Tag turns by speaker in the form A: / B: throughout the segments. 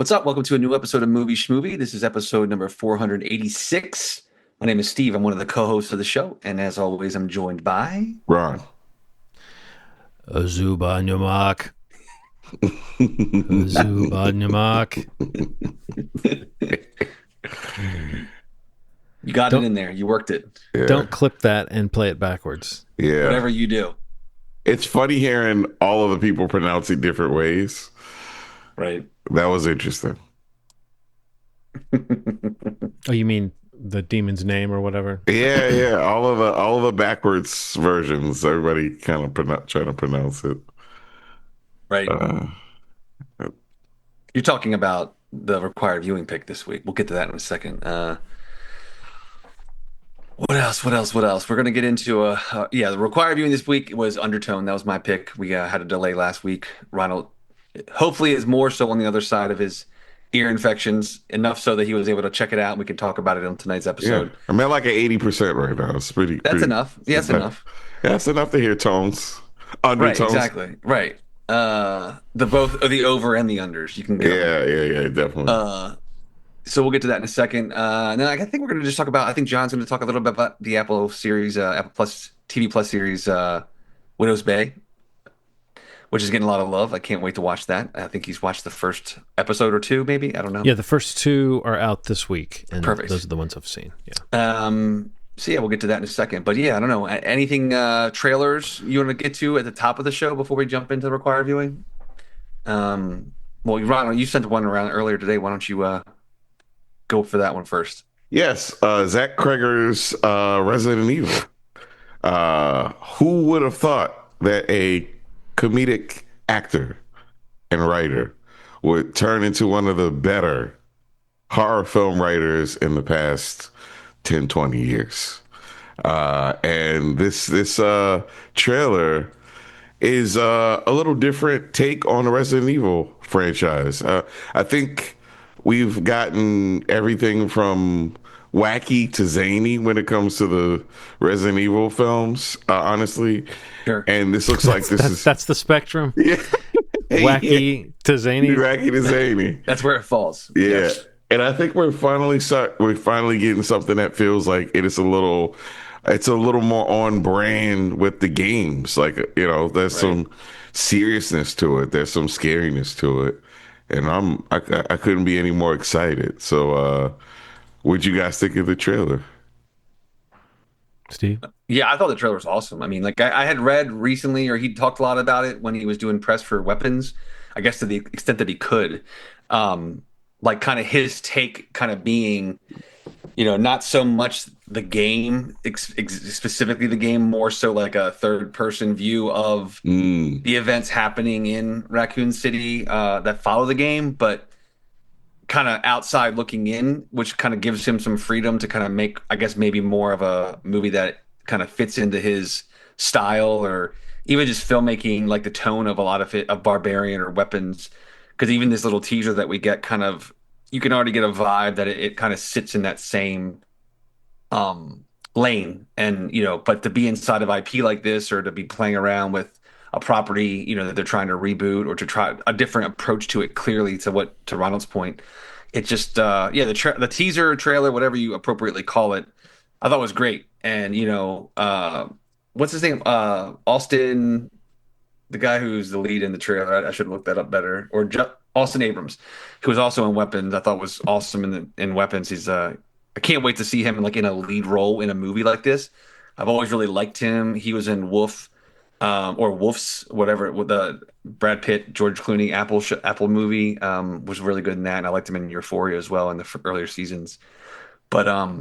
A: What's up? Welcome to a new episode of Movie Schmovie. This is episode number 486. My name is Steve. I'm one of the co-hosts of the show, and as always, I'm joined by
B: Ron.
C: A zoob on your mark. A zoob on your mark.
A: You got it
C: Don't-
A: in there. You worked it.
B: Yeah.
C: Don't clip that and play it backwards.
B: Yeah.
A: Whatever you do,
B: It's funny hearing all of the people pronounce it different ways.
A: right?
B: That was interesting.
C: Oh, you mean the demon's name or whatever?
B: Yeah. All of the backwards versions. Everybody kind of trying to pronounce it.
A: Right.
B: Uh,
A: You're talking about the required viewing pick this week. We'll get to that in a second. What else? We're going to get into the required viewing this week was Undertone. That was my pick. We had a delay last week. Ronald hopefully is more so on the other side of his ear infections, enough so that he was able to check it out and we can talk about it on tonight's
B: yeah.
A: episode.
B: I'm at like an 80% right now. It's
A: That's enough. Yeah, that's enough.
B: Yeah, that's enough to hear tones.
A: Right,
B: Undertones.
A: exactly. Right. The over and the unders. You can go.
B: Yeah, definitely.
A: So we'll get to that in a second. And then I think we're going to just talk about. I think John's going to talk a little bit about the Apple series, Apple Plus TV Plus series, Widow's Bay, which is getting a lot of love. I can't wait to watch that. I think he's watched the first episode or two, maybe. I don't know.
C: Yeah, the first two are out this week, and
A: Perfect.
C: those are the ones I've seen. Yeah.
A: So yeah, we'll get to that in a second. But yeah, I don't know. Anything trailers you want to get to at the top of the show before we jump into the required viewing? Well, Ron, you sent one around earlier today. Why don't you go for that one first?
B: Yes, Zach Cregger's Resident Evil. Who would have thought that a comedic actor and writer would turn into one of the better horror film writers in the past 10, 20 years? And this trailer is a little different take on the Resident Evil franchise. I think we've gotten everything from wacky to zany when it comes to the Resident Evil films, honestly.
A: Sure.
B: And this looks like
C: That's the spectrum.
B: yeah,
C: Wacky to zany.
B: wacky to zany.
A: That's where it falls.
B: Yeah. And I think we're finally getting something that feels like it's a little more on brand with the games. Like, there's some seriousness to it. There's some scariness to it. And I couldn't be any more excited. So what'd you guys think of the trailer?
C: Steve?
A: Yeah, I thought the trailer was awesome. I mean, like I had read recently, or he talked a lot about it when he was doing press for Weapons, I guess to the extent that he could. Like kind of his take kind of being, not so much the game, specifically the game, more so like a third person view of the events happening in Raccoon City that follow the game, but kind of outside looking in, which kind of gives him some freedom to kind of make, I guess, maybe more of a movie that kind of fits into his style, or even just filmmaking, like the tone of a lot of it, of Barbarian or Weapons. Because even this little teaser that we get, kind of, you can already get a vibe that it kind of sits in that same lane. And, but to be inside of IP like this, or to be playing around with a property, that they're trying to reboot, or to try a different approach to it, clearly to Ronald's point, it just, the teaser, trailer, whatever you appropriately call it, I thought was great. And, what's his name? Austin, the guy who's the lead in the trailer. I should look that up better. Or Austin Abrams, who was also in Weapons. I thought was awesome in Weapons. He's I can't wait to see him in a lead role in a movie like this. I've always really liked him. He was in Wolf, or Wolf's, whatever, with the Brad Pitt, George Clooney Apple movie, was really good in that. And I liked him in Euphoria as well in the earlier seasons. But I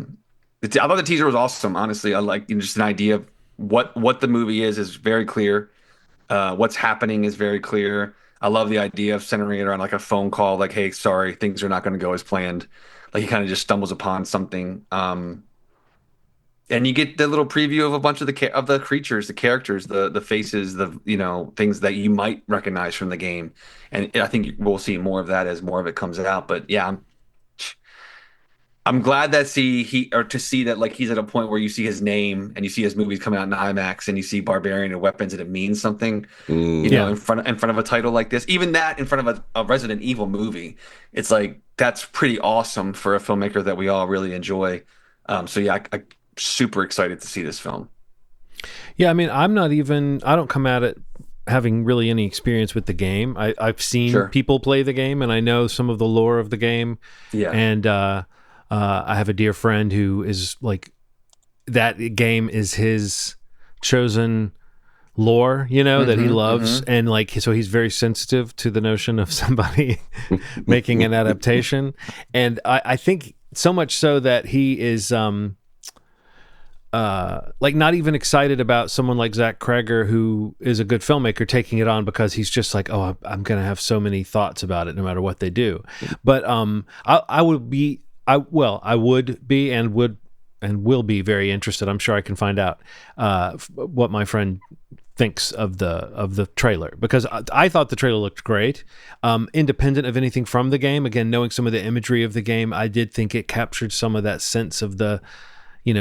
A: thought the teaser was awesome. Honestly, I like just an idea of what the movie is very clear. What's happening is very clear. I love the idea of centering it around like a phone call, like, "Hey, sorry, things are not going to go as planned." Like he kind of just stumbles upon something, and you get the little preview of a bunch of the creatures, the characters, the faces, the things that you might recognize from the game. And I think we'll see more of that as more of it comes out. But yeah, I'm glad that to see that like he's at a point where you see his name and you see his movies coming out in IMAX and you see Barbarian and Weapons and it means something,
B: Mm.
C: Yeah.
A: in front of a title like this. Even that in front of a Resident Evil movie, it's like that's pretty awesome for a filmmaker that we all really enjoy. So yeah, I'm super excited to see this film.
C: Yeah, I mean, I don't come at it having really any experience with the game. I've seen
A: Sure.
C: people play the game and I know some of the lore of the game.
A: Yeah.
C: And I have a dear friend who is like, that game is his chosen lore, that he loves.
A: Hmm.
C: And like, so he's very sensitive to the notion of somebody making an adaptation. And I think so much so that he is, like not even excited about someone like Zach Cregger, who is a good filmmaker, taking it on because he's just like, oh, I'm going to have so many thoughts about it no matter what they do. But I would be, I would be and will be very interested. I'm sure I can find out what my friend thinks of the trailer, because I thought the trailer looked great, independent of anything from the game. Again, knowing some of the imagery of the game, I did think it captured some of that sense of the,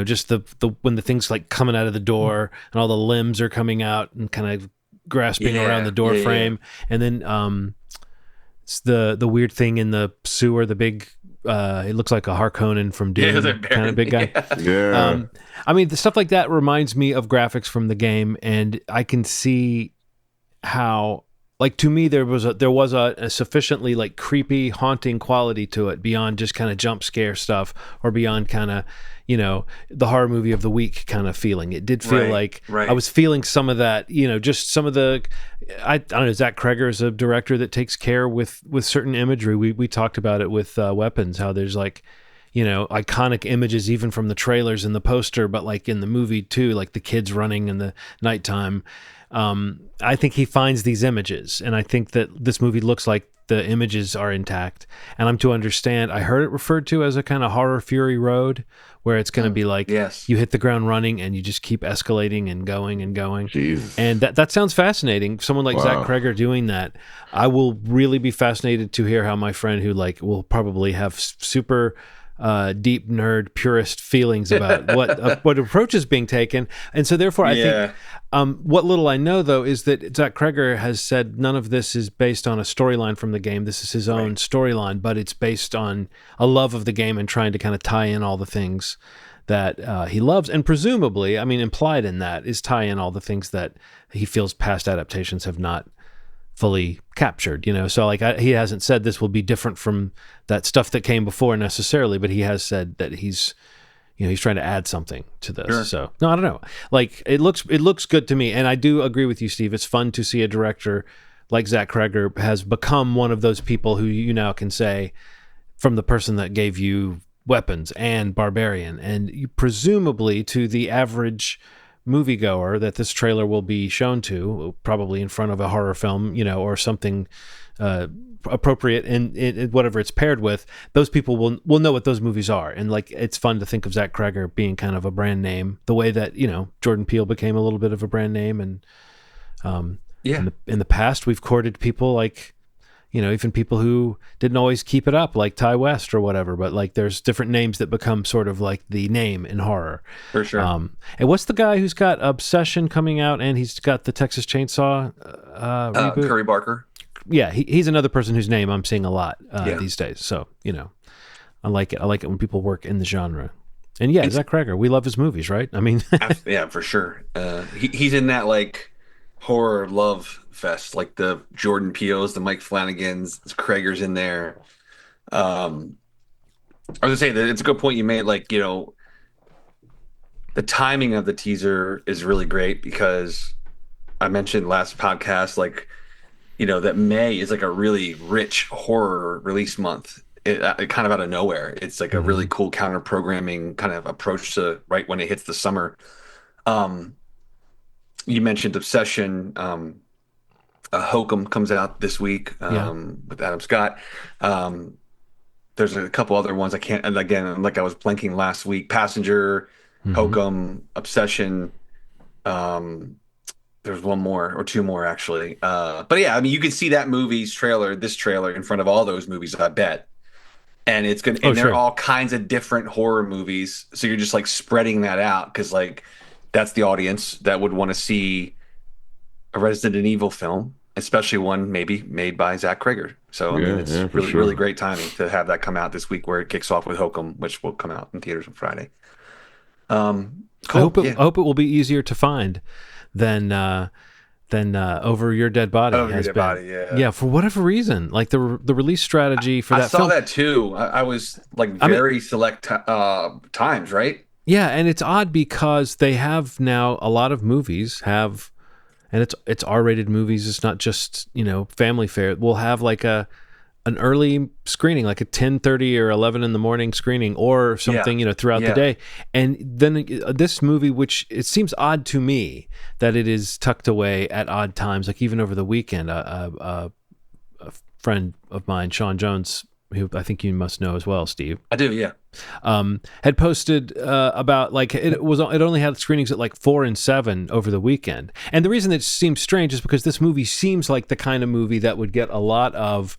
C: just the when the thing's like coming out of the door and all the limbs are coming out and kind of grasping around the
A: Yeah.
C: door
A: Yeah. Yeah.
C: frame, and then it's the weird thing in the sewer, the big it looks like a Harkonnen from
A: Yeah. It was
C: Doom kind of big guy.
A: Yeah.
B: Yeah.
C: I mean, the stuff like that reminds me of graphics from the game, and I can see how, like, to me there was a sufficiently like creepy, haunting quality to it beyond just kind of jump scare stuff, or beyond kind of the horror movie of the week kind of feeling. It did feel
A: Right.
C: like
A: Right.
C: I was feeling some of that, just some of the, I don't know. Zach Cregger is a director that takes care with certain imagery. We talked about it with Weapons, how there's like, iconic images even from the trailers and the poster, but like in the movie too, like the kids running in the nighttime. I think he finds these images, and I think that this movie looks like the images are intact. And I'm to understand, I heard it referred to as a kind of horror fury road, where it's going to be like
A: Yes.
C: you hit the ground running and you just keep escalating and going and going.
B: Jesus.
C: And that sounds fascinating. Someone like Zach
B: Wow.
C: Cregger doing that, I will really be fascinated to hear how my friend, who like will probably have super deep nerd purist feelings about what approach is being taken. And so therefore I think what little I know though is that Zach Cregger has said none of this is based on a storyline from the game. This is his own storyline, but it's based on a love of the game and trying to kind of tie in all the things that he loves, and presumably, I mean, implied in that is tie in all the things that he feels past adaptations have not fully captured, So like he hasn't said this will be different from that stuff that came before necessarily, but he has said that he's trying to add something to this.
A: Sure.
C: So no, I don't know. Like it looks good to me, and I do agree with you, Steve. It's fun to see a director like Zach Cregger has become one of those people who you now can say, from the person that gave you Weapons and Barbarian, and you presumably to the average moviegoer that this trailer will be shown to, probably in front of a horror film, or something appropriate in whatever it's paired with. Those people will know what those movies are, and like it's fun to think of Zach Cregger being kind of a brand name, the way that Jordan Peele became a little bit of a brand name, and
A: Yeah.
C: in the past we've courted people like even people who didn't always keep it up, like Ty West or whatever, but like there's different names that become sort of like the name in horror.
A: For sure.
C: And what's the guy who's got Obsession coming out and he's got the Texas Chainsaw reboot?
A: Curry Barker.
C: Yeah, he's another person whose name I'm seeing a lot
A: Yeah.
C: these days. So, I like it. I like it when people work in the genre. And yeah, Zach Cregger, we love his movies, right? I mean,
A: Yeah, for sure. He's in that like horror love fest, like the Jordan Peele's, the Mike Flanagan's, Krager's in there. I was gonna say that it's a good point you made. Like, the timing of the teaser is really great because I mentioned last podcast, like, that May is like a really rich horror release month. It kind of out of nowhere. It's like a really cool counter programming kind of approach to right when it hits the summer. You mentioned Obsession. Hokum comes out this week
C: Yeah.
A: with Adam Scott. There's a couple other ones I can't. And again, like I was blanking last week. Passenger, Hokum, Obsession. There's one more or two more actually. But yeah, I mean, you can see that this trailer in front of all those movies, I bet. and it's gonna
C: Oh,
A: and they're
C: sure.
A: all kinds of different horror movies. So you're just like spreading that out because like that's the audience that would want to see a Resident Evil film, especially one maybe made by Zach Cregger. So I mean,
B: Yeah,
A: it's
B: yeah, for
A: really really
B: sure.
A: great timing to have that come out this week where it kicks off with Hokum, which will come out in theaters on Friday. Cool. Yeah.
C: I hope it will be easier to find than Over Your Dead Body
A: Over Your
C: has
A: Dead
C: been.
A: Body. Yeah.
C: Yeah, for whatever reason, like the release strategy for
A: I
C: that
A: saw
C: film.
A: that too. I was like
C: I mean,
A: very select times, right?
C: yeah, and it's odd because they have now a lot of movies have, and it's R-rated movies. It's not just family fare. We'll have like an early screening, like a 10:30 or 11 in the morning screening, or
A: Yeah.
C: something throughout the
A: Yeah.
C: day. And then this movie, which it seems odd to me that it is tucked away at odd times, like even over the weekend. A friend of mine, Sean Jones, who I think you must know as well, Steve,
A: I do. Yeah.
C: had posted about like it only had screenings at like 4 and 7 over the weekend. And the reason it seems strange is because this movie seems like the kind of movie that would get a lot of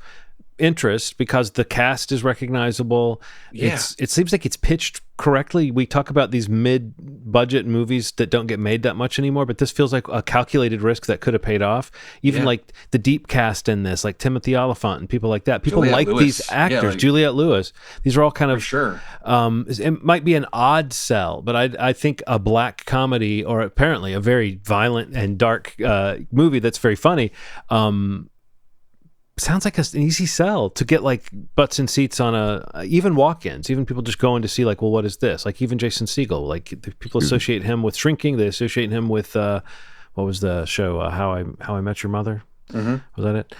C: interest because the cast is recognizable.
A: Yeah.
C: It seems like it's pitched correctly. We talk about these mid-budget movies that don't get made that much anymore, but this feels like a calculated risk that could have paid off. Even
A: Yeah.
C: like the deep cast in this, like Timothy Olyphant and people like that. People
A: Juliette
C: like
A: Lewis.
C: these actors.
A: Yeah, like-
C: Juliette Lewis. These are all kind
A: For
C: of
A: sure.
C: it might be an odd sell, but I think a black comedy, or apparently a very violent and dark movie that's very funny, sounds like an easy sell to get like butts and seats on even walk-ins, even people just going to see like, well, what is this? Like even Jason Segel, like the people associate him with Shrinking. They associate him with what was the show? How I Met Your Mother.
A: Mm-hmm.
C: Was that it?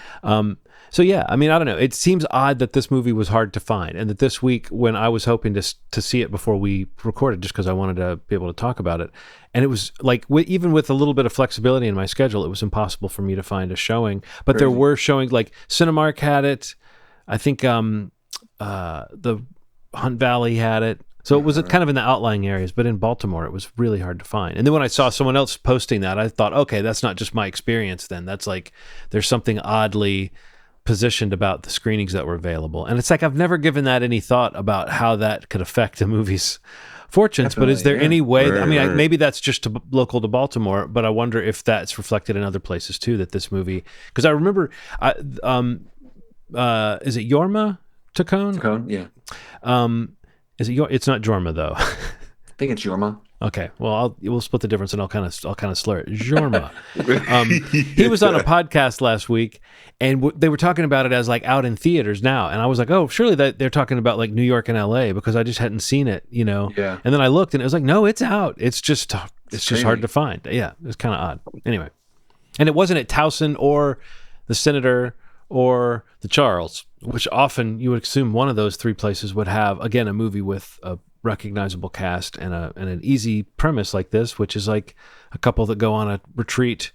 C: So yeah, I mean, I don't know. It seems odd that this movie was hard to find, and that this week, when I was hoping to see it before we recorded, just because I wanted to be able to talk about it, and it was like even with a little bit of flexibility in my schedule, it was impossible for me to find a showing. But there were showings, like Cinemark had it. I think the Hunt Valley had it. So it was kind of in the outlying areas, but in Baltimore, it was really hard to find. And then when I saw someone else posting that, I thought, okay, that's not just my experience then. That's like, there's something oddly positioned about the screenings that were available. And it's like, I've never given that any thought about how that could affect a movie's fortunes. But is there any way, maybe that's just local to Baltimore, but I wonder if that's reflected in other places too, that this movie, because I remember, is it Yorma Tacone?
A: Tacone, yeah.
C: It's not Jorma though.
A: I think it's Yorma.
C: Okay, well, we'll split the difference, and I'll kind of slur it. Jorma. He was on a podcast last week, and they were talking about it as like out in theaters now, and I was like, oh, surely they're talking about like New York and L.A. because I just hadn't seen it,
A: Yeah.
C: And then I looked, and it was like, no, it's out. It's just
A: crazy.
C: hard to find. Yeah, it's kind of odd. Anyway, and it wasn't at Towson or the Senator or the Charles, which often you would assume one of those three places would have, again, a movie with a recognizable cast and an easy premise like this, which is like a couple that go on a retreat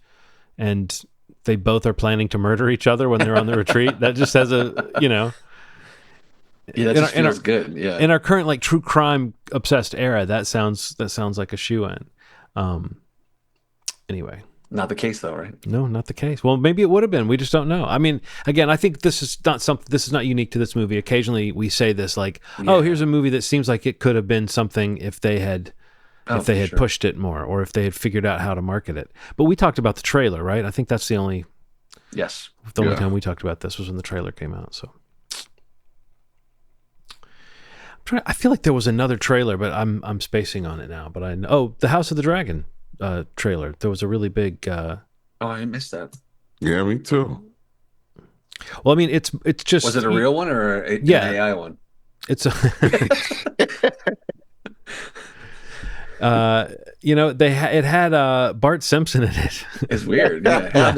C: and they both are planning to murder each other when they're on the retreat. That just has
A: Yeah, that just feels good. Yeah.
C: in our current like true crime obsessed era, that sounds like a shoe-in. Anyway.
A: Not the case though, right?
C: No, not the case. Well, maybe it would have been. We just don't know. I mean, again, I think this is not unique to this movie. Occasionally we say this like, oh, here's a movie that seems like it could have been something if they had
A: Sure.
C: pushed it more, or if they had figured out how to market it. But we talked about the trailer, right? I think that's the only
A: Yes.
C: time we talked about this was when the trailer came out. So I feel like there was another trailer, but I'm spacing on it now. But I know, the House of the Dragon trailer. There was a really big.
A: Oh, I missed that.
B: Yeah, me too.
C: Well, I mean, it's just.
A: Was it a real one or an AI one?
C: It's a. It had Bart Simpson in it.
A: It's weird. Yeah.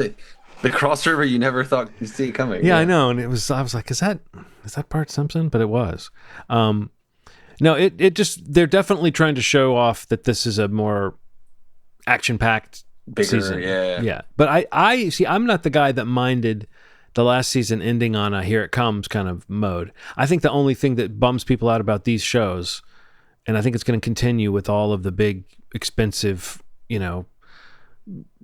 A: The crossover you never thought you'd see coming.
C: Yeah, I know, and I was like, is that Bart Simpson? But it was. No, it just, they're definitely trying to show off that this is a more action-packed
A: Bigger,
C: season.
A: yeah.
C: Yeah. But I see, I'm not the guy that minded the last season ending on a here it comes kind of mode. I think the only thing that bums people out about these shows, and I think it's going to continue with all of the big, expensive,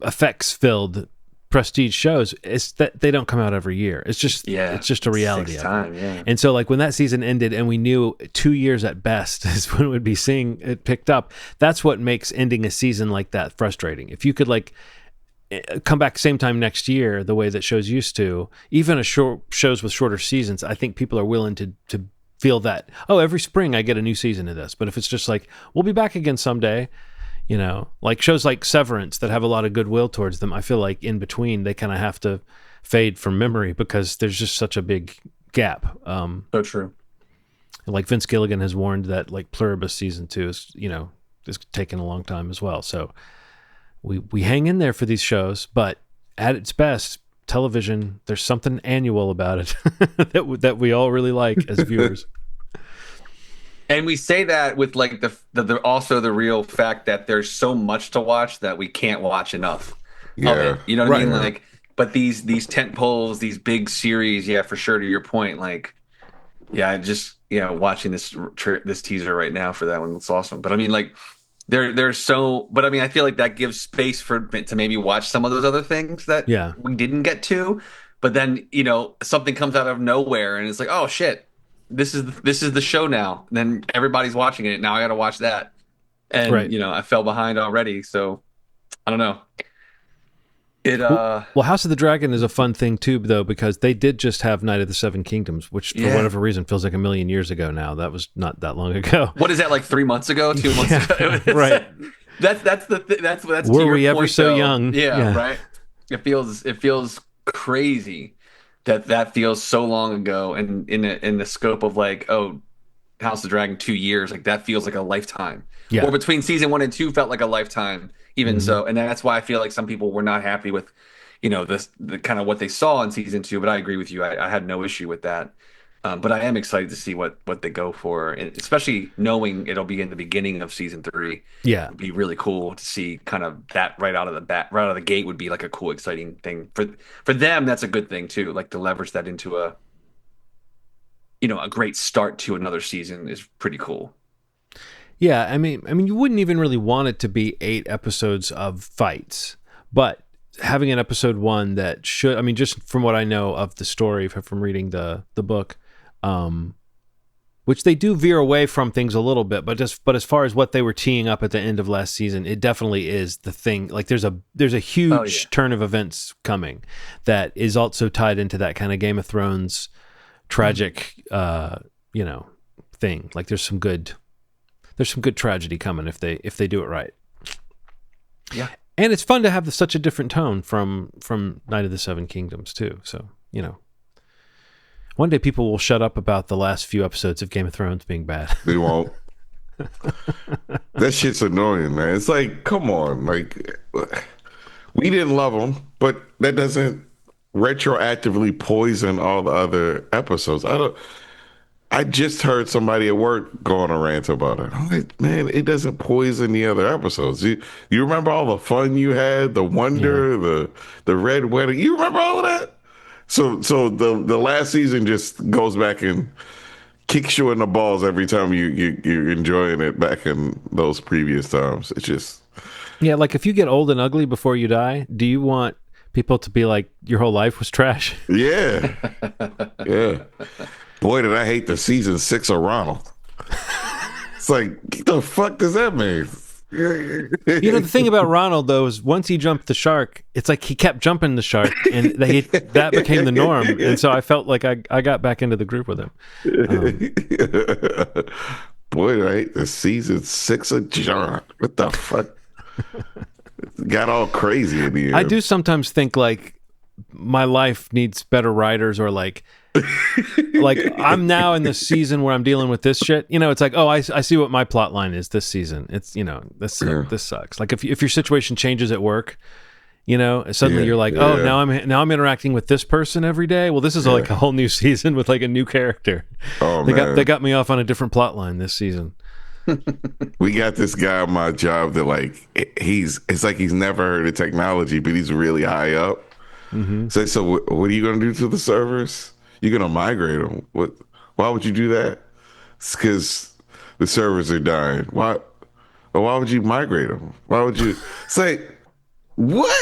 C: effects-filled prestige shows, it's that they don't come out every year.
A: Yeah,
C: it's just a reality
A: six
C: of it.
A: time. Yeah,
C: And so like when that season ended and we knew 2 years at best is when we'd be seeing it picked up, that's what makes ending a season like that frustrating. If you could like come back same time next year the way that shows used to, even shows with shorter seasons, I think people are willing to feel that, oh, every spring I get a new season of this. But if it's just like, we'll be back again someday, you know, like shows like Severance that have a lot of goodwill towards them, I feel like in between they kind of have to fade from memory because there's just such a big gap.
A: so true.
C: Like Vince Gilligan has warned that like Pluribus season 2 is, you know, is taking a long time as well. So we hang in there for these shows, but at its best, television, there's something annual about it that we all really like as viewers.
A: And we say that with like the also the real fact that there's so much to watch that we can't watch enough of
B: Yeah.
A: it. You know what I
C: Right.
A: mean? Like, but these tent poles, these big series, yeah, for sure. To your point, like, yeah, I just watching this teaser right now for that one. It's awesome. But I mean, like, there's so. But I mean, I feel like that gives space for to maybe watch some of those other things that
C: Yeah.
A: we didn't get to. But then something comes out of nowhere and it's like, oh shit, this is the show now. And then everybody's watching it. Now I got to watch that. And
C: Right.
A: I fell behind already. So I don't know. It
C: Well, House of the Dragon is a fun thing too, though, because they did just have Night of the Seven Kingdoms, which for
A: Yeah.
C: whatever reason feels like a million years ago now. That was not that long ago.
A: What is that, like 3 months ago, 2 months ago?
C: Right.
A: That's that's to
C: Were
A: your
C: we ever
A: point,
C: so
A: though.
C: young?
A: Yeah,
C: Yeah.
A: right. It feels crazy that feels so long ago, and in the scope of like, oh, House of the Dragon 2 years, like that feels like a lifetime.
C: Yeah.
A: Or between season 1 and 2 felt like a lifetime, even so. And that's why I feel like some people were not happy with, the kind of what they saw in season 2. But I agree with you. I had no issue with that. But I am excited to see what they go for, and especially knowing it'll be in the beginning of season 3.
C: Yeah.
A: It'd be really cool to see kind of that right out of the gate would be like a cool, exciting thing for them. That's a good thing too. Like to leverage that into a great start to another season is pretty cool.
C: Yeah, I mean, you wouldn't even really want it to be 8 episodes of fights, but having an episode 1 that should, I mean, just from what I know of the story from reading the book, which they do veer away from things a little bit, but as far as what they were teeing up at the end of last season, it definitely is the thing. Like there's a huge turn of events coming that is also tied into that kind of Game of Thrones tragic, thing. Like there's some good tragedy coming if they do it right.
A: Yeah.
C: And it's fun to have such a different tone from Night of the Seven Kingdoms too. So, one day people will shut up about the last few episodes of Game of Thrones being bad.
B: They won't. That shit's annoying, man. It's like, come on. Like, we didn't love them, but that doesn't retroactively poison all the other episodes. I just heard somebody at work go on a rant about it. I'm like, man, it doesn't poison the other episodes. You remember all the fun you had, the wonder, the red wedding. You remember all of that? So the last season just goes back and kicks you in the balls every time you're enjoying it back in those previous times. It's just
C: Yeah, like if you get old and ugly before you die, do you want people to be like your whole life was trash?
B: yeah. Boy, did I hate the season 6 of Ronald. It's like, what the fuck does that mean?
C: The thing about Ronald though is once he jumped the shark, it's like he kept jumping the shark, and that became the norm. And so I felt like I got back into the group with him.
B: Boy, did I hate the season 6 of John. What the fuck? Got all crazy in the end.
C: I do sometimes think like my life needs better writers, or like I'm now in the season where I'm dealing with this shit. It's like, oh, I see what my plot line is this season. It's this sucks. Like if your situation changes at work, suddenly you're like, oh, now I'm interacting with this person every day. Well, this is like a whole new season with like a new character.
B: Oh,
C: they got me off on a different plot line this season.
B: We got this guy on my job that like it's like he's never heard of technology, but he's really high up.
C: Mm-hmm.
B: So what are you going to do to the servers? You're going to migrate them. Why would you do that? It's because the servers are dying. Why would you migrate them? Why would you say what?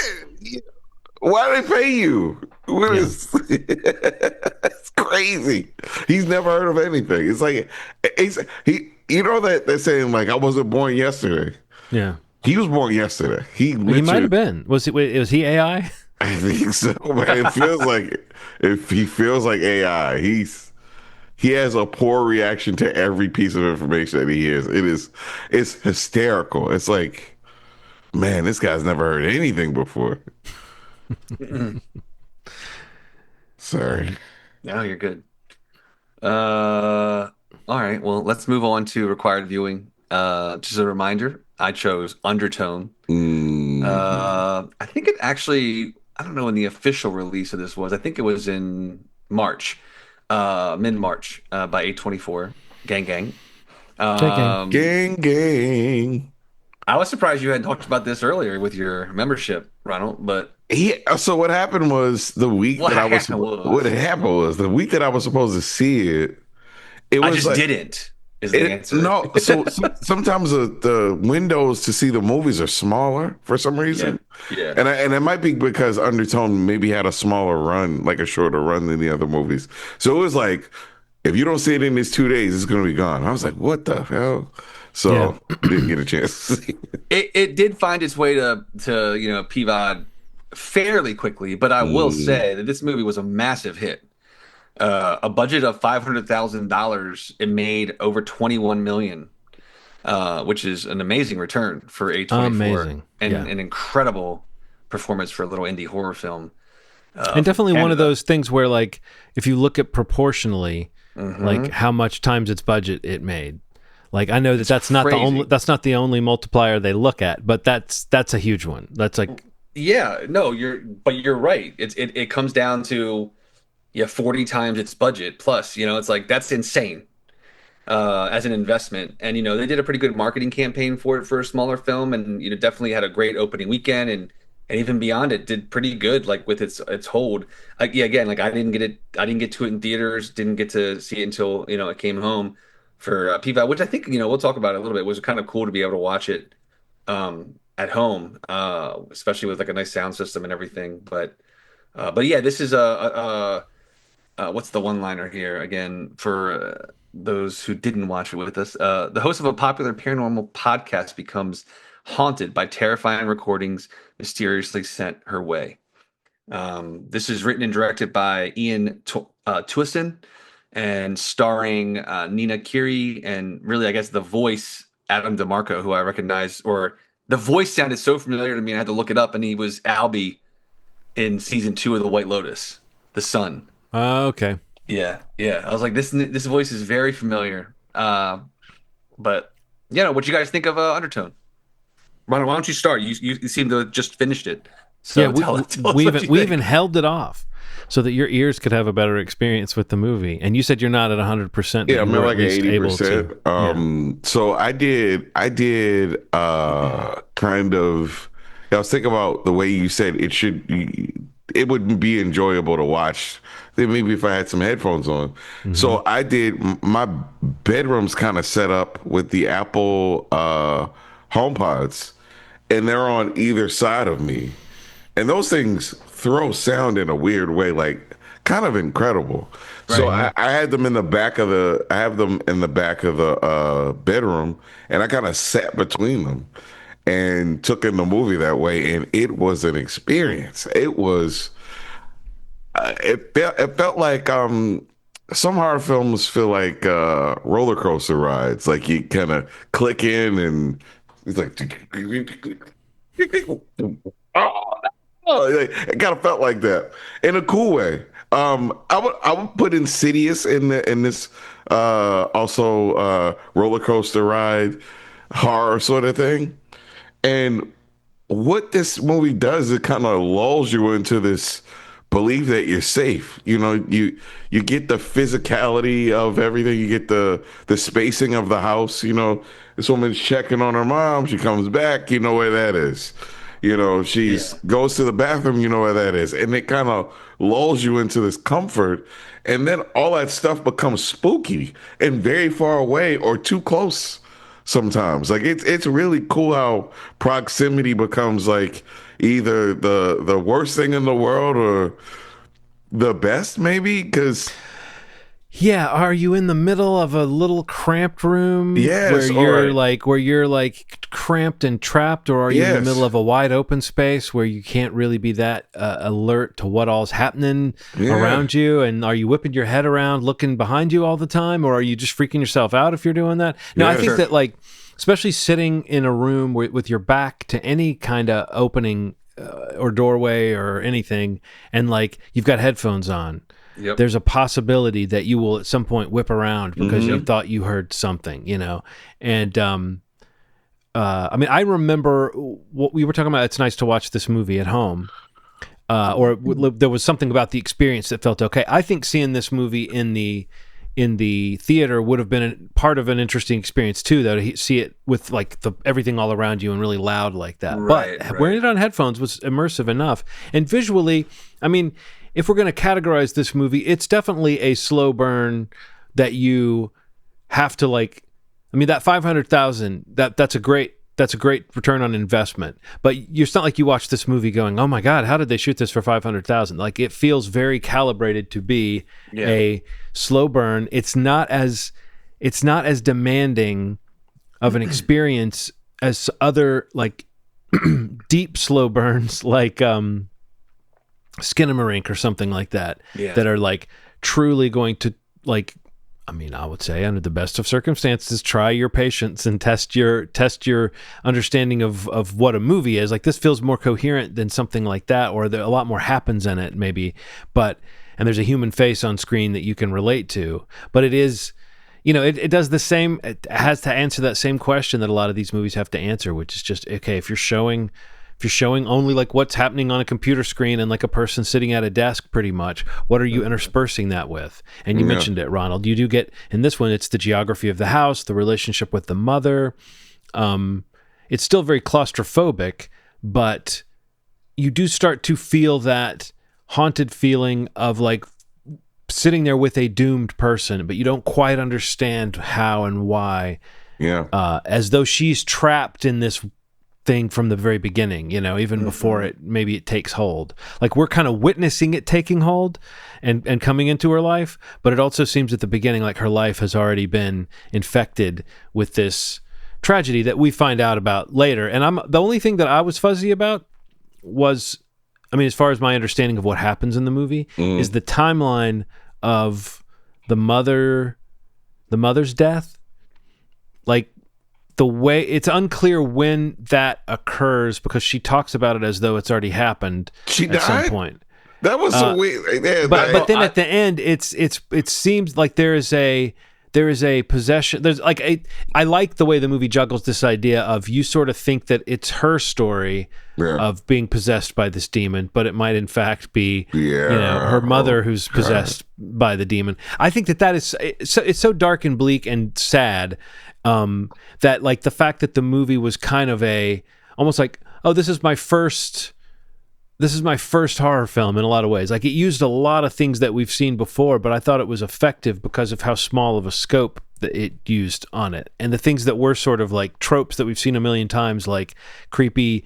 B: Why do they pay you? What
C: Yeah.
B: is? It's crazy. He's never heard of anything. It's like it's he. You know that they're saying like I wasn't born yesterday.
C: Yeah.
B: He was born yesterday. He
C: He might
B: literally.
C: have been. Was he AI?
B: I think so, man. It feels like if he feels like AI, he has a poor reaction to every piece of information that he hears. It's hysterical. It's like, man, this guy's never heard anything before. Sorry.
A: No, you're good. All right. Well, let's move on to required viewing. Just a reminder, I chose Undertone.
B: Mm,
A: I think it actually, I don't know when the official release of this was. I think it was in March, mid-March, by A24. Gang Gang.
C: Checking.
B: gang, gang.
A: I was surprised you hadn't talked about this earlier with your membership, Ronald, but
B: So what happened was the week
A: what
B: that I was
A: happened
B: what
A: was
B: happened was the week that I was supposed to see it. It
A: I
B: was
A: just
B: like
A: didn't, is the
B: it
A: answer.
B: no. Sometimes the windows to see the movies are smaller for some
A: Yeah.
B: reason,
A: Yeah.
B: and it might be because Undertone maybe had a smaller run, like a shorter run than the other movies. So it was like if you don't see it in these 2 days, it's going to be gone. I was like, what the hell?
C: Yeah.
B: So didn't get a chance to see it.
A: It did find its way to PVOD fairly quickly, but I will
B: Mm,
A: say that this movie was a massive hit. A budget of $500,000, it made over 21 million, which is an amazing return for A24
C: Amazing.
A: and
C: Yeah.
A: an incredible performance for a little indie horror film
C: And
A: from
C: definitely one of
A: Canada.
C: those things where, like, if you look at proportionally, like
A: Hmm.
C: how much times its budget it made. Like, I know that
A: It's
C: that's
A: crazy.
C: not the only multiplier they look at, but that's a huge one. That's like,
A: Yeah, no, you're right. It comes down to, yeah, 40 times its budget plus, it's like that's insane as an investment. And they did a pretty good marketing campaign for it for a smaller film, and definitely had a great opening weekend, and even beyond it did pretty good, like with its hold. Like, yeah, again, like I didn't get to it in theaters, didn't get to see it until it came home for PVOD, which I think we'll talk about it a little bit. It was kind of cool to be able to watch it at home, especially with like a nice sound system and everything. But yeah, this is what's the one-liner here again for those who didn't watch it with us? The host of a popular paranormal podcast becomes haunted by terrifying recordings mysteriously sent her way. This is written and directed by Ian Tuason and starring Nina Kiri and really, I guess, the voice Adam DeMarco, who I recognize, or the voice sounded so familiar to me, I had to look it up, and he was Albie in season 2 of The White Lotus, the son.
C: okay.
A: Yeah, yeah. I was like, this voice is very familiar. But what you guys think of Undertone? Why don't you start? You seem to have just finished it,
C: Yeah,
A: so tell us
C: we
A: what
C: even
A: you
C: we even
A: think.
C: held it off so that your ears could have a better experience with the movie. And you said you're not at 100%, but
B: yeah,
C: you
B: I'm at
C: were at
B: like an
C: least able
B: 80%.
C: to. Yeah.
B: So I did kind of. I was thinking about the way you said it would be enjoyable to watch. Then maybe if I had some headphones on.
C: Hmm.
B: So I did. My bedroom's kind of set up with the Apple HomePods, and they're on either side of me. And those things throw sound in a weird way, like kind of incredible. So
A: Right.
B: I had them in the back of I have them in the back of the bedroom, and I kind of sat between them and took in the movie that way, and it was an experience. It felt like some horror films feel like roller coaster rides, like you kind of click in and it's like oh, oh, it kind of felt like that in a cool way. I would put Insidious in this also roller coaster ride horror sort of thing. And what this movie does, it kind of lulls you into this belief that you're safe. You get the physicality of everything. You get the spacing of the house. This woman's checking on her mom. She comes back. You know where that is. She's
A: Yeah.
B: goes to the bathroom. You know where that is, and it kind of lulls you into this comfort. And then all that stuff becomes spooky and very far away or too close sometimes. Like it's really cool how proximity becomes like either the worst thing in the world or the best, maybe. Because
C: Yeah, are you in the middle of a little cramped room
B: yes, all right,
C: where you're like cramped and trapped, or are you in the middle
B: yes,
C: of a wide open space where you can't really be that alert to what all's happening
B: yeah,
C: around you? And are you whipping your head around, looking behind you all the time, or are you just freaking yourself out if you're doing that? No, I think
B: yes,
A: Sure.
C: that like, especially sitting in a room with your back to any kind of opening or doorway or anything, and like you've got headphones on,
A: Yep.
C: there's a possibility that you will at some point whip around because you
B: hmm
C: thought you heard something, you know? And, I mean, I remember what we were talking about. It's nice to watch this movie at home. There was something about the experience that felt okay. I think seeing this movie in the theater would have been part of an interesting experience too, though, to see it with like everything all around you and really loud like that.
A: Right,
C: But wearing
A: right.
C: it on headphones was immersive enough. And visually, I mean, if we're going to categorize this movie, it's definitely a slow burn that you have to like. I mean, that 500,000, that's a great return on investment. But it's not like you watch this movie going, "Oh my God, how did they shoot this for 500,000?" Like it feels very calibrated to be
A: Yeah.
C: a slow burn. It's not as demanding of an experience as other like deep slow burns like Skinamarink or something like that,
A: Yeah.
C: that are like truly going to like, I mean, I would say under the best of circumstances, try your patience and test your understanding of what a movie is. Like this feels more coherent than something like that, or a lot more happens in it maybe, and there's a human face on screen that you can relate to. But it is, you know, it does the same. It has to answer that same question that a lot of these movies have to answer, which is just, okay, if you're showing only like what's happening on a computer screen and like a person sitting at a desk, pretty much, what are you interspersing that with? And you
B: yeah,
C: mentioned it, Ronald. You do get, in this one, it's the geography of the house, the relationship with the mother. It's still very claustrophobic, but you do start to feel that haunted feeling of like sitting there with a doomed person, but you don't quite understand how and why,
B: yeah,
C: as though she's trapped in this thing from the very beginning, you know, even before it takes hold. Like we're kind of witnessing it taking hold and coming into her life, but it also seems at the beginning like her life has already been infected with this tragedy that we find out about later. And the only thing that I was fuzzy about was, I mean, as far as my understanding of what happens in the movie, is the timeline of the mother's death. Like, the way it's unclear when that occurs, because she talks about it as though it's already happened
B: she
C: at some
B: died.
C: point.
B: That was so weird. Yeah,
C: But then at the end, it seems like there is a possession. There's like I like the way the movie juggles this idea of, you sort of think that it's her story
B: yeah,
C: of being possessed by this demon, but it might in fact be,
B: yeah,
C: you know, her mother who's possessed by the demon. I think that is it's so dark and bleak and sad, that like the fact that the movie was kind of almost like, oh, this is my first horror film in a lot of ways. Like it used a lot of things that we've seen before, but I thought it was effective because of how small of a scope that it used on it. And the things that were sort of like tropes that we've seen a million times, like creepy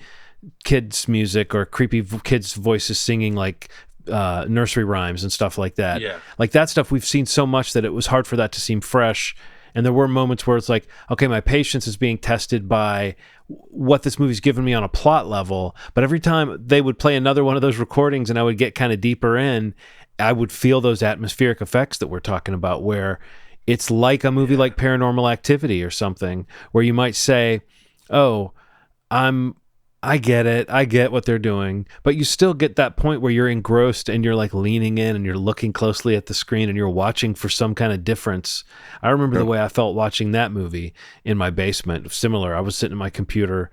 C: kids music or creepy kids voices singing like nursery rhymes and stuff like that.
A: Yeah.
C: Like that stuff we've seen so much that it was hard for that to seem fresh. And there were moments where it's like, okay, my patience is being tested by what this movie's given me on a plot level. But every time they would play another one of those recordings and I would get kind of deeper in, I would feel those atmospheric effects that we're talking about, where it's like a movie like Paranormal Activity or something, where you might say, oh, I get it. I get what they're doing. But you still get that point where you're engrossed and you're like leaning in and you're looking closely at the screen and you're watching for some kind of difference. I remember the way I felt watching that movie in my basement. Similar. I was sitting in my computer.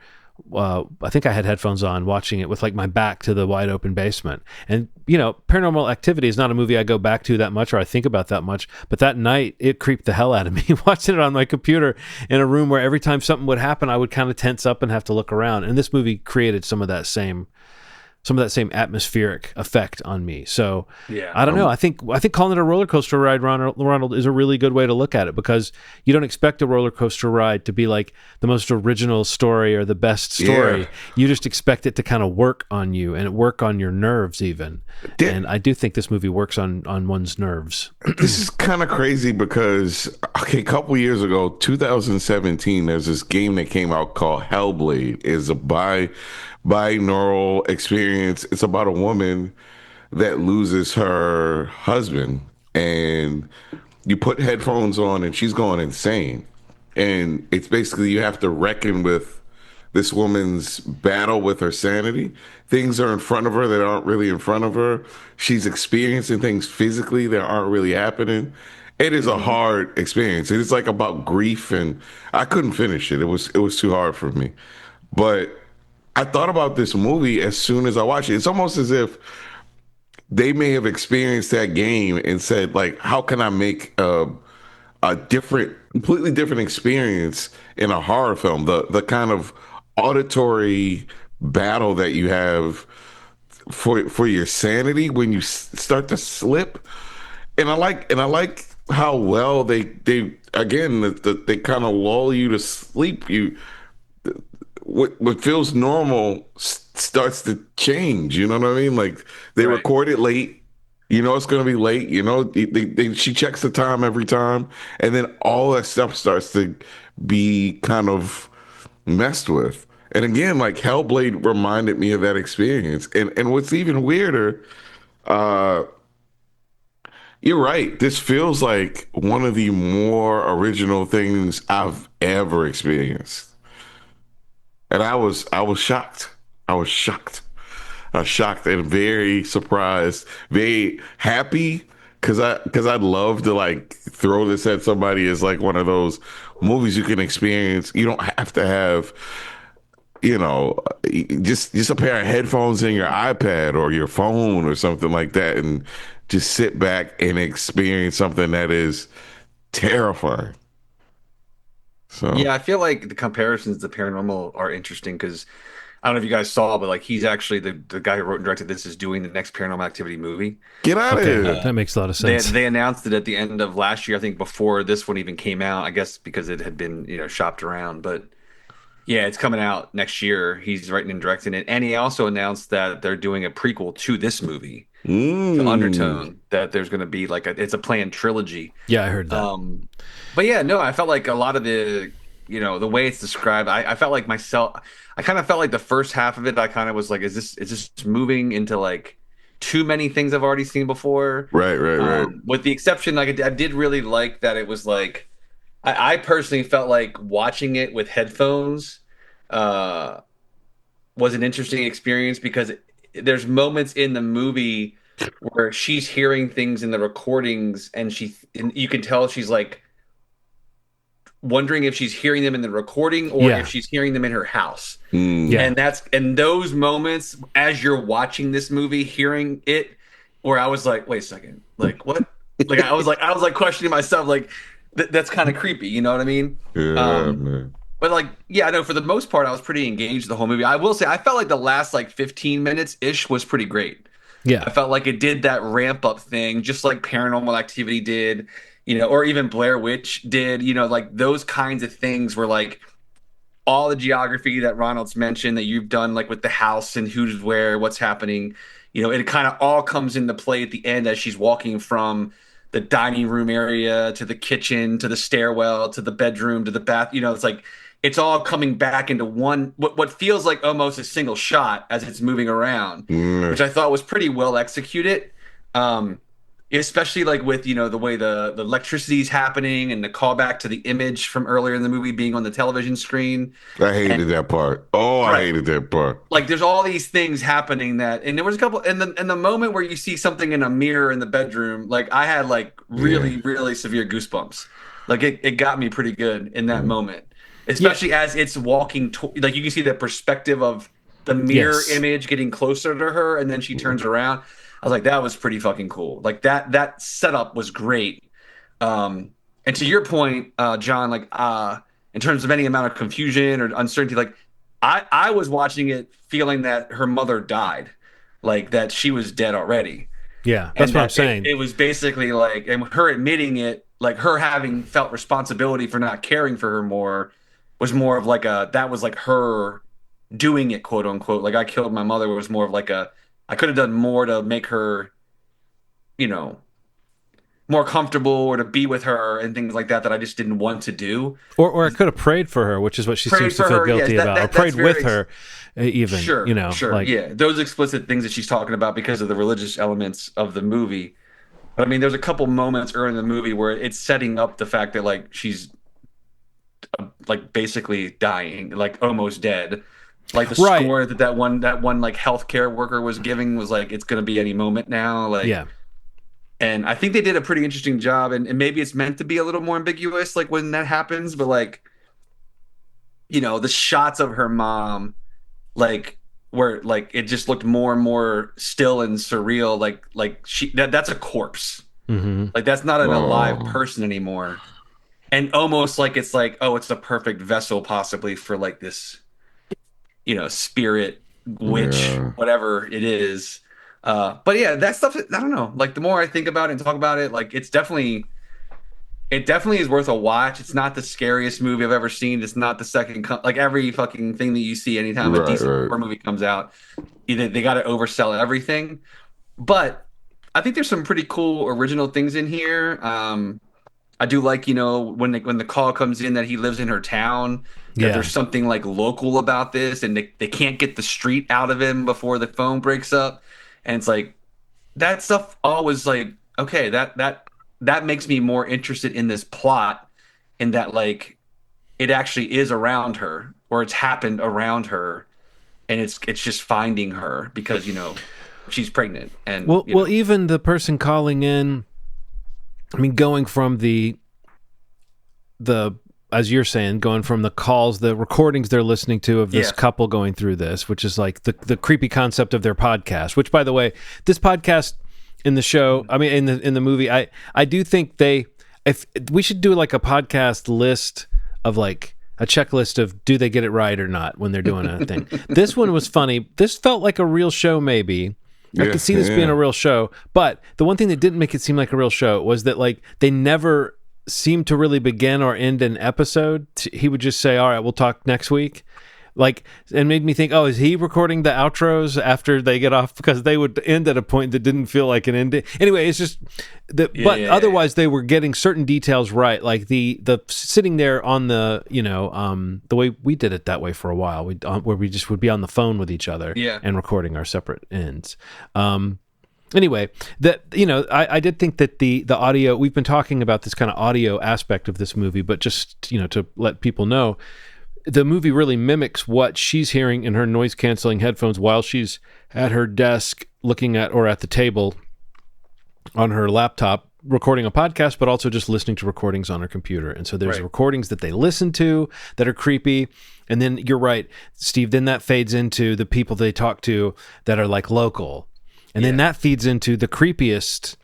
C: I think I had headphones on, watching it with like my back to the wide open basement. And, you know, Paranormal Activity is not a movie I go back to that much or I think about that much. But that night, it creeped the hell out of me watching it on my computer in a room where every time something would happen, I would kind of tense up and have to look around. And this movie created some of that same some of that same atmospheric effect on me. So
A: Yeah.
C: I don't know. I think calling it a roller coaster ride, Ronald, is a really good way to look at it, because you don't expect a roller coaster ride to be like the most original story or the best story.
B: Yeah.
C: You just expect it to kind of work on you and work on your nerves even.
B: Di-
C: And I do think this movie works on one's nerves.
B: This is kind of crazy because, okay, a couple years ago, 2017, there's this game that came out called Hellblade. It's a binaural experience. It's about a woman that loses her husband, and you put headphones on, and she's going insane. And it's basically you have to reckon with this woman's battle with her sanity. Things are in front of her that aren't really in front of her. She's experiencing things physically that aren't really happening. It is a
A: Mhm.
B: hard experience. It is like about grief, and I couldn't finish it. It was too hard for me. But I thought about this movie as soon as I watched it. It's almost as if they may have experienced that game and said, like, how can I make a different, completely different experience in a horror film? The kind of auditory battle that you have for your sanity when you start to slip. And I like how well they again they kind of lull you to sleep. What feels normal starts to change. You know what I mean? Like they
A: Right.
B: record it late. You know it's going to be late. You know she checks the time every time, and then all that stuff starts to be kind of messed with. And again, like Hellblade reminded me of that experience. And what's even weirder, uh, you're right. This feels like one of the more original things I've ever experienced. And I was shocked. I was shocked. I was shocked and very surprised, very happy because I'd love to like throw this at somebody as like one of those movies you can experience. You don't have to have, you know, just a pair of headphones in your iPad or your phone or something like that, and just sit back and experience something that is terrifying. So
A: Yeah, I feel like the comparisons to paranormal are interesting because I don't know if you guys saw, but like he's actually the guy who wrote and directed this is doing the next Paranormal Activity movie.
B: get out of
C: Okay,
B: here.
C: that makes a lot of
A: They
C: sense.
A: they announced it at the end of last year, I think before this one even came out, I guess because it had been, shopped around. But yeah, it's coming out next year. He's writing and directing it. And he also announced that they're doing a prequel to this movie, to
B: Mm.
A: Undertone, that there's going to be like it's a planned trilogy.
C: Yeah, I heard that.
A: But yeah, no, I felt like a lot of the way it's described, I felt like myself, I kind of felt like the first half of it, I kind of was like, is this moving into like too many things I've already seen before?
B: Right, right, right.
A: With the exception, like I did really like that it was like, I personally felt like watching it with headphones, uh, was an interesting experience because there's moments in the movie where she's hearing things in the recordings and you can tell she's like wondering if she's hearing them in the recording or if
C: Yeah,
A: she's hearing them in her house.
B: Mm.
C: yeah,
A: And those moments as you're watching this movie, hearing it, where I was like, wait a second, like what? Like I was like questioning myself, like that's kind of creepy, you know what I mean?
B: Yeah,
A: Um,
B: man.
A: but like, yeah, I know for the most part, I was pretty engaged the whole movie. I will say, I felt like the last like 15 minutes ish was pretty great.
C: yeah,
A: I felt like it did that ramp up thing, just like Paranormal Activity did, or even Blair Witch did, like those kinds of things were like all the geography that Ronald's mentioned that you've done, like with the house and who's where, what's happening. It kind of all comes into play at the end as she's walking from the dining room area to the kitchen to the stairwell to the bedroom to the bath. It's like it's all coming back into one what feels like almost a single shot as it's moving around,
B: Mm.
A: which I thought was pretty well executed. Um, Especially like with the way the electricity is happening and the callback to the image from earlier in the movie being on the television screen.
B: I hated that part. Oh, I
A: Right.
B: hated that part.
A: Like there's all these things happening and there was a couple and the moment where you see something in a mirror in the bedroom, like I had like
B: Yeah.
A: really, really severe goosebumps. Like it got me pretty good in that
B: Mm.
A: moment.
C: yeah.
A: Especially as it's walking like you can see the perspective of the mirror
C: Yes.
A: image getting closer to her and then she turns around. I was like, that was pretty fucking cool. Like that setup was great. And to your point, John, like in terms of any amount of confusion or uncertainty, like I was watching it feeling that her mother died. like that she was dead already.
C: Yeah, that's
A: And
C: what I'm
A: that
C: saying.
A: it was basically like, and her admitting it, like her having felt responsibility for not caring for her more, was more of like that was like her doing it, quote unquote. Like I killed my mother was more of like I could have done more to make her, you know, more comfortable or to be with her and things like that I just didn't want to do.
C: Or I could have prayed for her, which is what she seems
A: Prayed
C: to
A: for
C: feel
A: her, yes.
C: guilty about, or
A: That's
C: prayed with
A: very
C: her, even,
A: sure, sure,
C: like,
A: yeah. Those explicit things that she's talking about because of the religious elements of the movie. But I mean, there's a couple moments early in the movie where it's setting up the fact that like she's like basically dying, like almost dead. Like the
C: right.
A: score that one like healthcare worker was giving was like it's gonna be any moment now. Like,
C: Yeah.
A: and I think they did a pretty interesting job, and maybe it's meant to be a little more ambiguous, like when that happens, but like, the shots of her mom, like where like it just looked more and more still and surreal, like that's a corpse.
C: Hmm.
A: Like that's not an alive
B: Oh,
A: person anymore. And almost like it's like, oh, it's a perfect vessel possibly for like this, spirit, witch,
B: yeah.
A: whatever it is. But yeah, that stuff, I don't know. Like the more I think about it and talk about it, like it definitely is worth a watch. It's not the scariest movie I've ever seen. It's not the second, like every fucking thing that you see anytime a
B: Right,
A: decent
B: right.
A: horror movie comes out, either they got to oversell everything. But I think there's some pretty cool original things in here. I do like, when the call comes in that he lives in her town, that
C: Yeah.
A: there's something like local about this, and they can't get the street out of him before the phone breaks up. And it's like that stuff always like, okay, that makes me more interested in this plot, in that like it actually is around her, or it's happened around her, and it's just finding her because, she's pregnant and
C: Well, even the person calling in, I mean, going from the as you're saying, going from the calls, the recordings they're listening to of this
A: yeah.
C: couple going through this, which is like the creepy concept of their podcast. Which, by the way, this podcast in the show, I mean, in the movie, I do think if we should do like a podcast list of like a checklist of do they get it right or not when they're doing a thing. This one was funny. This felt like a real show, maybe. I could see this being a real show, but the one thing that didn't make it seem like a real show was that like they never seemed to really begin or end an episode. He would just say, "All right, we'll talk next week." Like, and made me think, oh, is he recording the outros after they get off? Because they would end at a point that didn't feel like an ending. Anyway, it's just that, but otherwise they were getting certain details right. Like the sitting there on the, the way we did it that way for a while, where we just would be on the phone with each other and recording our separate ends. Anyway, that I did think that the audio, we've been talking about this kind of audio aspect of this movie, but just to let people know, the movie really mimics what she's hearing in her noise canceling headphones while she's at her desk looking at, or at the table on her laptop recording a podcast, but also just listening to recordings on her computer. And so there's recordings that they listen to that are creepy. And then you're right, Steve, then that fades into the people they talk to that are like local. And then that feeds into the creepiest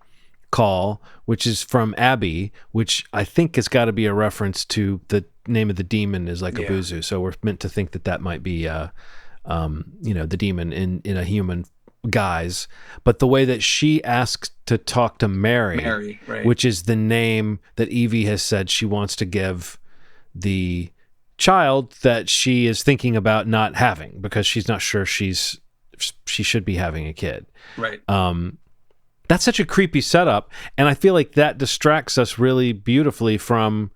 C: call, which is from Abby, which I think has got to be a reference to the name of the demon is like a Abuzu. So we're meant to think that might be, the demon in a human guise. But the way that she asks to talk to Mary, which is the name that Evie has said she wants to give the child that she is thinking about not having because she's not sure she should be having a kid.
A: Right.
C: That's such a creepy setup, and I feel like that distracts us really beautifully from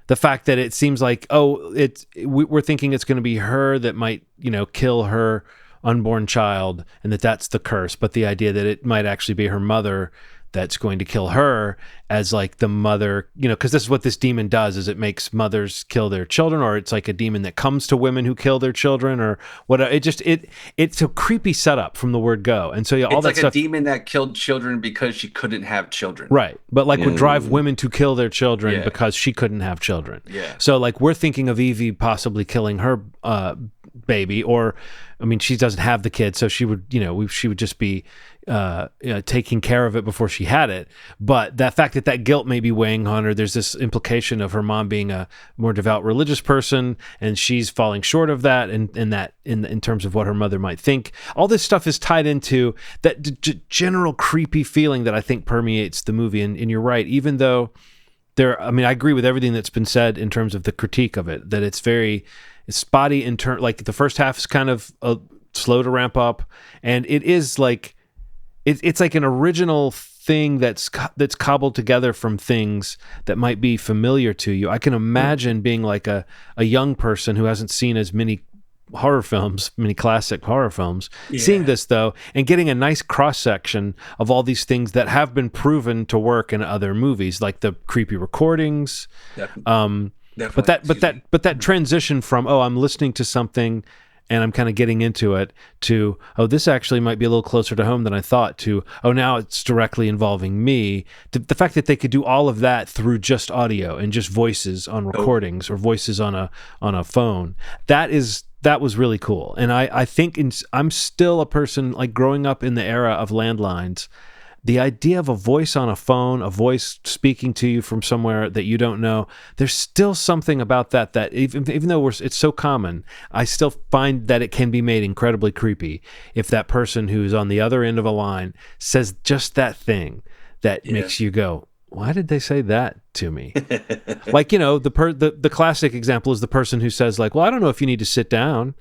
C: the fact that it seems like, we're thinking it's going to be her that might, kill her unborn child, and that's the curse. But the idea that it might actually be her mother that's going to kill her as like the mother, because this is what this demon does, is it makes mothers kill their children, or it's like a demon that comes to women who kill their children, or what. It's a creepy setup from the word go. And so all
A: it's
C: that
A: like
C: stuff,
A: a demon that killed children because she couldn't have children.
C: right? But like would drive women to kill their children
A: Yeah.
C: because she couldn't have children.
A: Yeah.
C: So like we're thinking of Evie possibly killing her baby, or I mean, she doesn't have the kid, so she would, she would just be taking care of it before she had it. But that fact that guilt may be weighing on her, there's this implication of her mom being a more devout religious person, and she's falling short of that, and in terms of what her mother might think. All this stuff is tied into that general creepy feeling that I think permeates the movie. And you're right, even though I agree with everything that's been said in terms of the critique of it, that it's spotty in turn. Like the first half is kind of slow to ramp up, and it is like it's like an original thing that's cobbled together from things that might be familiar to you. I can imagine being like a young person who hasn't seen as many classic horror films, seeing this though, and getting a nice cross section of all these things that have been proven to work in other movies, like the creepy recordings.
A: Definitely.
C: But that transition from, I'm listening to something and I'm kind of getting into it, to, this actually might be a little closer to home than I thought, to, now it's directly involving me. The fact that they could do all of that through just audio and just voices on recordings or voices on a phone, that was really cool. And I think I'm still a person, like, growing up in the era of landlines, the idea of a voice on a phone, a voice speaking to you from somewhere that you don't know, there's still something about that even though it's so common, I still find that it can be made incredibly creepy if that person who's on the other end of a line says just that thing that makes you go, why did they say that to me? Like, the classic example is the person who says, like, well, I don't know if you need to sit down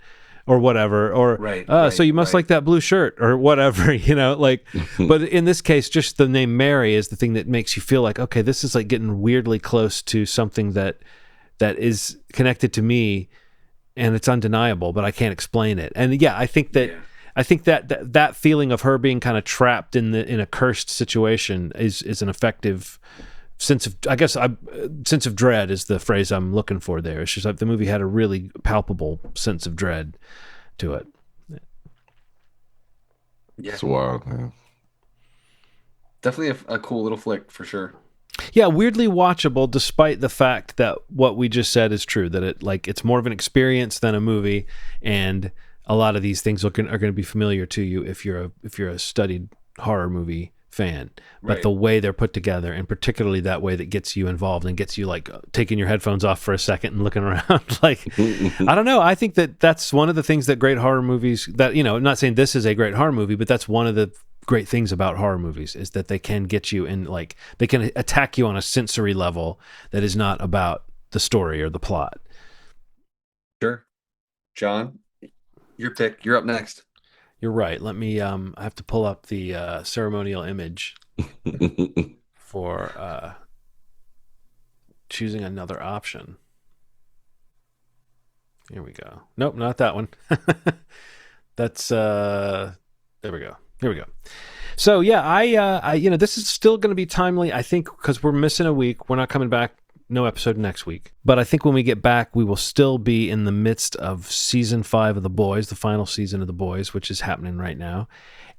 C: or whatever, or so you must like that blue shirt or whatever, like, but in this case, just the name Mary is the thing that makes you feel like, okay, this is like getting weirdly close to something that is connected to me, and it's undeniable, but I can't explain it. And I think that feeling of her being kind of trapped in a cursed situation is an effective sense of dread is the phrase I'm looking for there. It's just like the movie had a really palpable sense of dread to it.
B: It's wild, man.
A: Definitely a cool little flick for sure.
C: Yeah, weirdly watchable, despite the fact that what we just said is true, that it's more of an experience than a movie, and a lot of these things are going to be familiar to you if you're a studied horror movie fan. But the way they're put together, and particularly that way that gets you involved and gets you like taking your headphones off for a second and looking around, like, I don't know. I think that's one of the things that great horror movies, that, I'm not saying this is a great horror movie, but that's one of the great things about horror movies, is that they can get you in, like, they can attack you on a sensory level that is not about the story or the plot.
A: Sure. John, your pick. You're up next.
C: You're right. Let me, I have to pull up the ceremonial image for choosing another option. Here we go. Nope, not that one. That's, there we go. Here we go. So yeah, I this is still going to be timely, I think, because we're missing a week. We're not coming back. No episode next week. But I think when we get back, we will still be in the midst of season 5 of The Boys, the final season of The Boys, which is happening right now.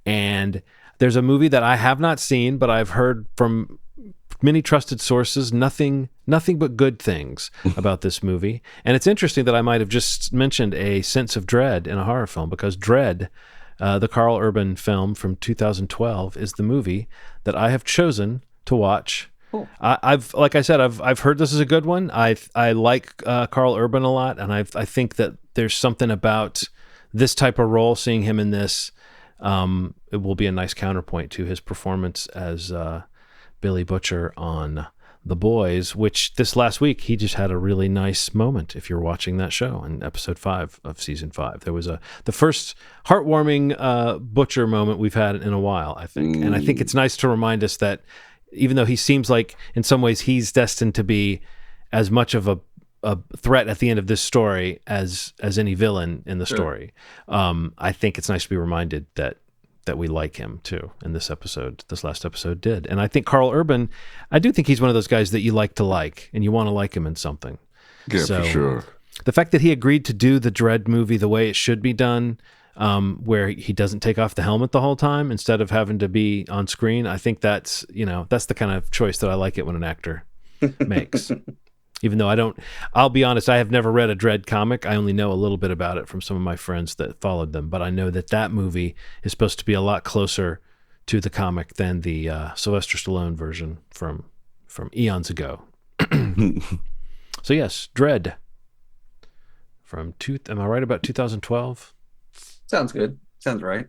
C: And there's a movie that I have not seen, but I've heard from many trusted sources, nothing but good things about this movie. And it's interesting that I might have just mentioned a sense of dread in a horror film, because Dread, the Carl Urban film from 2012, is the movie that I have chosen to watch. Cool. I've heard this is a good one. I like Carl Urban a lot, and I think that there's something about this type of role, seeing him in this, it will be a nice counterpoint to his performance as Billy Butcher on The Boys, which this last week he just had a really nice moment. If you're watching that show in episode 5 of season 5, there was the first heartwarming Butcher moment we've had in a while, I think. And I think it's nice to remind us that even though he seems like in some ways he's destined to be as much of a threat at the end of this story as any villain in the story, I think it's nice to be reminded that we like him too. And this last episode did. And I think Carl Urban, I do think he's one of those guys that you like to like, and you want to like him in something.
B: Yeah, so, for sure.
C: The fact that he agreed to do the Dread movie the way it should be done, where he doesn't take off the helmet the whole time instead of having to be on screen, I think that's the kind of choice that I like it when an actor makes. Even though I'll be honest, I have never read a Dredd comic. I only know a little bit about it from some of my friends that followed them. But I know that movie is supposed to be a lot closer to the comic than the Sylvester Stallone version from eons ago. So yes, Dredd am I right about 2012?
A: Sounds good. Sounds right.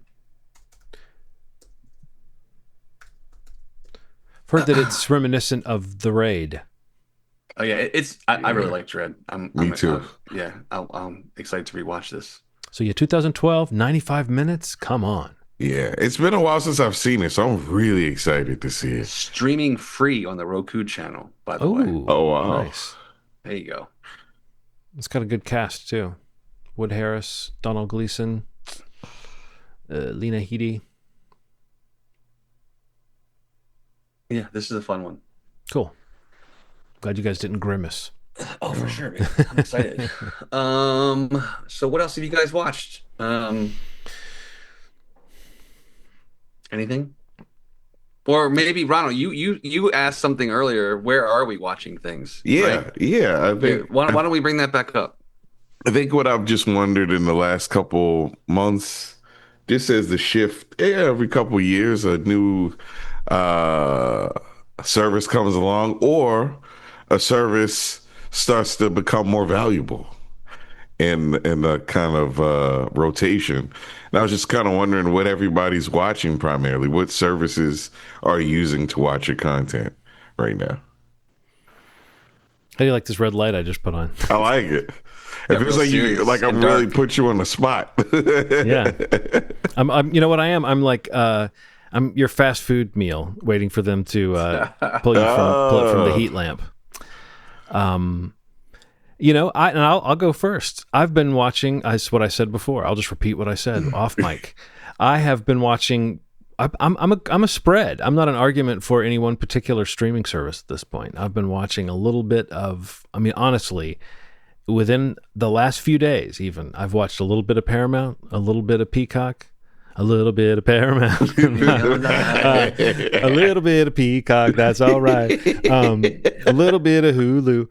C: I've heard that it's reminiscent of The Raid.
A: Oh yeah, I really
B: Yeah,
A: like Dread.
B: me too.
A: I'm excited to rewatch this.
C: So yeah, 2012, 95 minutes. Come on.
B: Yeah, it's been a while since I've seen it, so I'm really excited to see it.
A: Streaming free on the Roku channel, by the way.
C: Oh,
B: Oh wow.
C: nice.
A: There you go.
C: It's got a good cast too. Wood Harris, Donald Gleason, Lena Headey.
A: Yeah, this is a fun one.
C: Cool. Glad you guys didn't grimace.
A: Oh, for sure, man. I'm excited. So what else have you guys watched? Anything? Or maybe Ronald, you asked something earlier. Where are we watching things?
B: Yeah,
A: Right?
B: yeah.
A: Why don't we bring that back up?
B: I think what I've just wondered in the last couple months, just as the shift, every couple years, a new uh, service comes along, or a service starts to become more valuable in a kind of rotation. And I was just kind of wondering what everybody's watching primarily. What services are you using to watch your content right now?
C: How do you like this red light I just put on?
B: I like it. It
A: Got
B: feels
A: real
B: like
A: serious
B: I'm
A: and
B: really
A: dark.
B: put you on the spot.
C: Yeah. I'm you know what I am? I'm like I'm your fast food meal waiting for them to pull it from the
B: Oh.
C: heat lamp. You know, I'll go first. I've been watching. That's what I said before. I'll just repeat what I said off mic. I have been watching. I'm a spread. I'm not an argument for any one particular streaming service at this point. I've been watching a little bit of. I mean, honestly, within the last few days, even I've watched a little bit of Paramount, a little bit of Peacock, a little bit of Paramount, a little bit of Peacock. That's all right. A little bit of Hulu,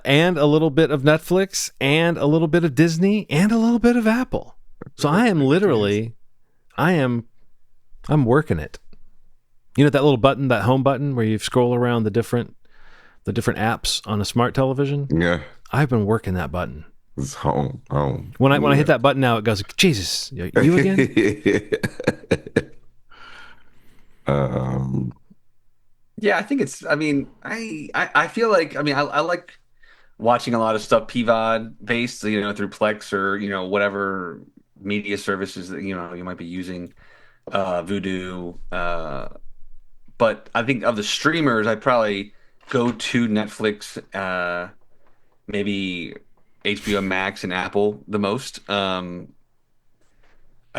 C: and a little bit of Netflix, and a little bit of Disney, and a little bit of Apple. So I am literally, I'm working it. You know that little button, that home button, where you scroll around the different apps on a smart television.
B: Yeah,
C: I've been working that button.
B: it's home.
C: When I hit that button now, it goes, Jesus, you again?
B: um,
A: Yeah, I think it's. I mean, I feel like. I mean, I like watching a lot of stuff PVOD based. You know, through Plex or whatever media services that you might be using. Vudu. But I think of the streamers, I'd probably go to Netflix, maybe HBO Max and Apple the most. I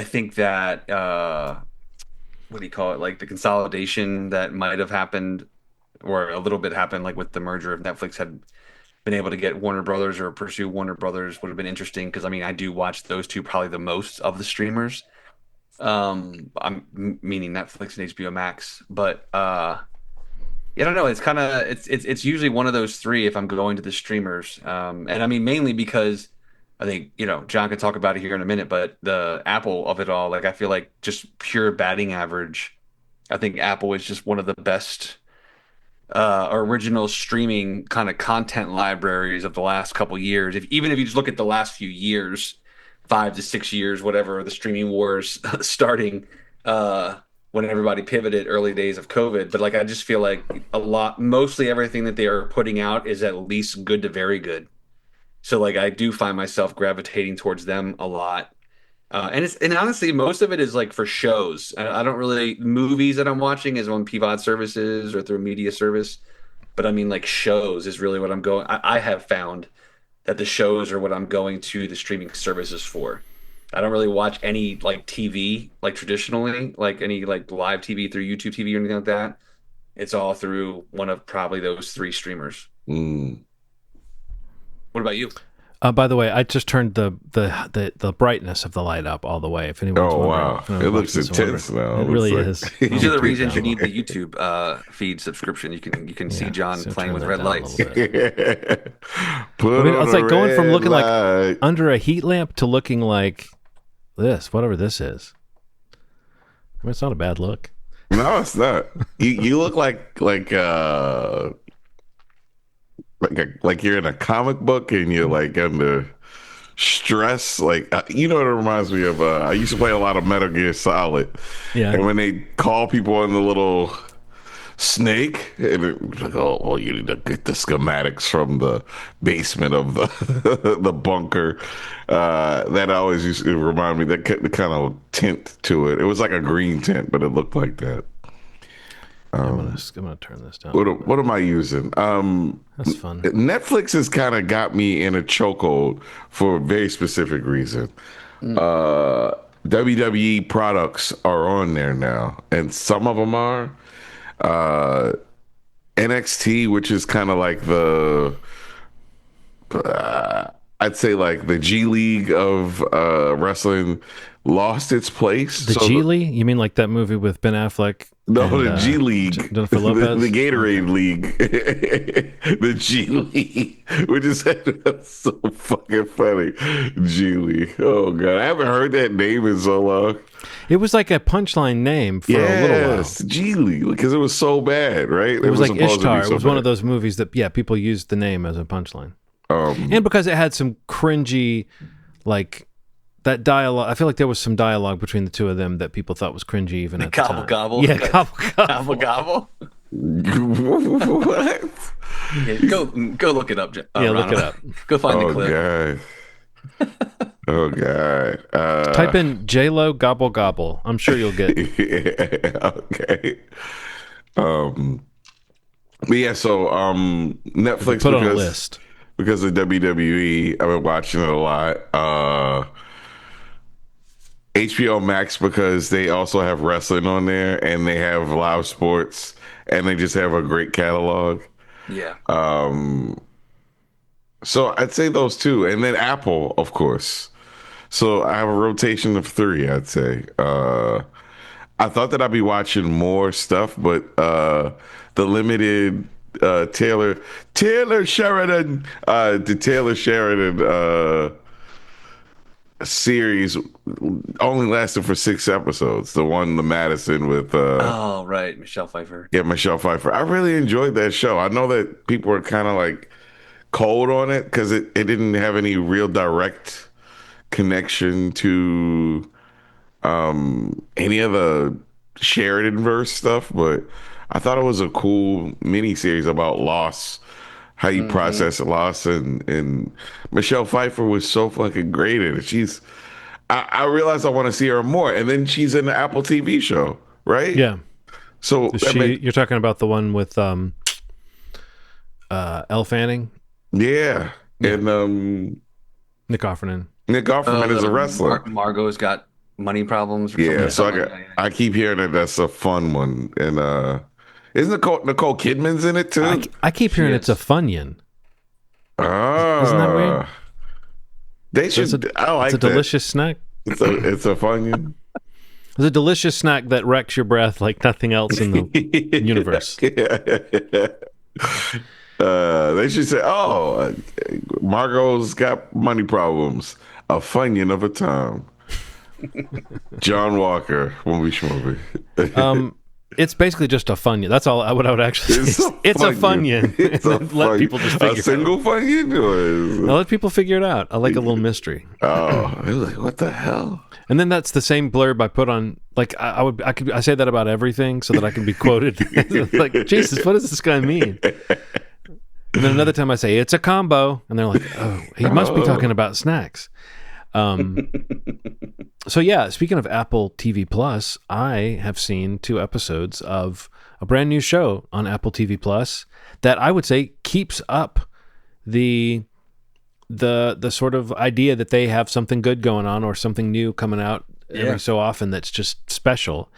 A: think that what do you call it? Like the consolidation that might have happened, or a little bit happened, like with the merger of Netflix had been able to get Warner Brothers or pursue Warner Brothers would have been interesting because I mean I do watch those two probably the most of the streamers. Meaning Netflix and HBO Max, but yeah, I don't know. It's kind of it's usually one of those three if I'm going to the streamers. And I mean mainly because I think John can talk about it here in a minute, but the Apple of it all, like I feel like just pure batting average. I think Apple is just one of the best original streaming kind of content libraries of the last couple years. Even if you just look at the last few years, 5 to 6 years, whatever the streaming wars starting when everybody pivoted early days of COVID. But like I just feel like mostly everything that they are putting out is at least good to very good. So like I do find myself gravitating towards them a lot. And honestly, most of it is like for shows. I don't really movies that I'm watching is on PVOD services or through media service. But I mean, like shows is really what I'm going. I have found that the shows are what I'm going to the streaming services for. I don't really watch any like TV like traditionally, like any like live TV through YouTube TV or anything like that. It's all through one of probably those three streamers.
B: mm.
A: What about you?
C: By the way, I just turned the brightness of the light up all the way. If anyone's
B: Oh
C: wondering,
B: wow,
C: if anyone's
B: it looks
C: watching this
B: intense now.
C: it really is.
A: These are the reasons you
C: down a
A: need the YouTube feed subscription. You can see
C: Yeah,
A: John
C: so
A: playing
C: turn
A: with
C: that
A: red
C: down a
A: lights.
C: little bit.
B: Put
C: I mean,
B: on
C: it's
B: a
C: like going from
B: red
C: looking like
B: light.
C: under a heat lamp to looking like this, whatever this is. I mean, it's not a bad look.
B: No, it's not. You look like you're in a comic book and you're like under stress. Like you know what it reminds me of? I used to play a lot of Metal Gear Solid,
C: Yeah.
B: and when they call people on the little snake, and it, like, oh, you need to get the schematics from the basement of the the bunker. That always used to remind me that the kind of tint to it. It was like a green tint, but it looked like that.
C: I'm gonna turn this down.
B: What am I using?
C: That's fun.
B: Netflix has kind of got me in a chokehold for a very specific reason. Uh, WWE products are on there now, and some of them are. Uh, NXT, which is kind of like I'd say like the G League of wrestling, lost its place.
C: The G League? You mean like that movie with Ben Affleck?
B: No,
C: and,
B: the G League,
C: Jennifer Lopez,
B: the Gatorade League, the G League, which is so fucking funny. G League. Oh god, I haven't heard that name in so long.
C: It was like a punchline name for a little while.
B: Yes, G League, because it was so bad, right?
C: It was like
B: supposed to be
C: Ishtar.
B: so
C: It was one
B: bad.
C: of those movies that people used the name as a punchline,
B: Um,
C: and because it had some cringy, like that dialogue. I feel like there was some dialogue between the two of them that people thought was cringy even at the
A: Gobble
C: time.
A: gobble.
C: Yeah, gobble gobble.
A: Gobble gobble.
B: what?
A: Yeah, go look it up.
C: Yeah, look
A: Ronald.
C: it up.
A: Go find the
B: Oh
A: clip.
B: god. Oh god.
C: Type in J-Lo gobble gobble. I'm sure you'll get.
B: Yeah, okay. But yeah, so Netflix
C: Put on a list.
B: because of WWE, I've been watching it a lot. HBO Max because they also have wrestling on there and they have live sports and they just have a great catalog.
A: Yeah.
B: So I'd say those two, and then Apple, of course. So I have a rotation of three, I'd say. I thought that I'd be watching more stuff, but the limited Taylor Sheridan, the Taylor Sheridan series only lasted for 6 episodes. The one, the Madison with
A: Oh, right. Michelle Pfeiffer.
B: yeah, Michelle Pfeiffer. I really enjoyed that show. I know that people are kind of like cold on it because it didn't have any real direct connection to any of the Sheridan verse stuff, but I thought it was a cool mini series about loss, how you process loss, and Michelle Pfeiffer was so fucking great at it. I realized I want to see her more, and then she's in the Apple TV show, right?
C: Yeah.
B: So
C: You're talking about the one with Elle Fanning,
B: yeah, and
C: Nick Offerman.
B: Nick Offerman is a wrestler.
A: Margot's got money problems. Or
B: Yeah,
A: something.
B: so I keep hearing that that's a fun one, and isn't Nicole Kidman's in it too?
C: I keep hearing
A: She
C: it's a
A: is.
C: Funyun.
B: Ah,
C: Isn't that weird?
B: They
C: So
B: should. I like
C: it's a
B: that.
C: delicious snack.
B: It's a Funyun.
C: It's a delicious snack that wrecks your breath like nothing else in the universe.
B: They should say, "Oh, Margot's got money problems. A Funyun of a time." John Walker, movie Schmovie.
C: It's basically just a Funyun. That's all. What I would actually say. It's a Funyun.
B: It's a
C: Let
B: Funyun.
C: people just figure
B: a single Funyun. Or
C: I'll let people figure it out. I like a little mystery.
B: oh, it was like, what the hell?
C: And then that's the same blurb I put on. Like I say that about everything so that I can be quoted. Like, Jesus, what does this guy mean? And then another time I say it's a combo, and they're like, oh, he must be talking about snacks. So yeah, speaking of Apple TV Plus, I have seen 2 episodes of a brand new show on Apple TV Plus that I would say keeps up the sort of idea that they have something good going on or something new coming out every so often that's just special.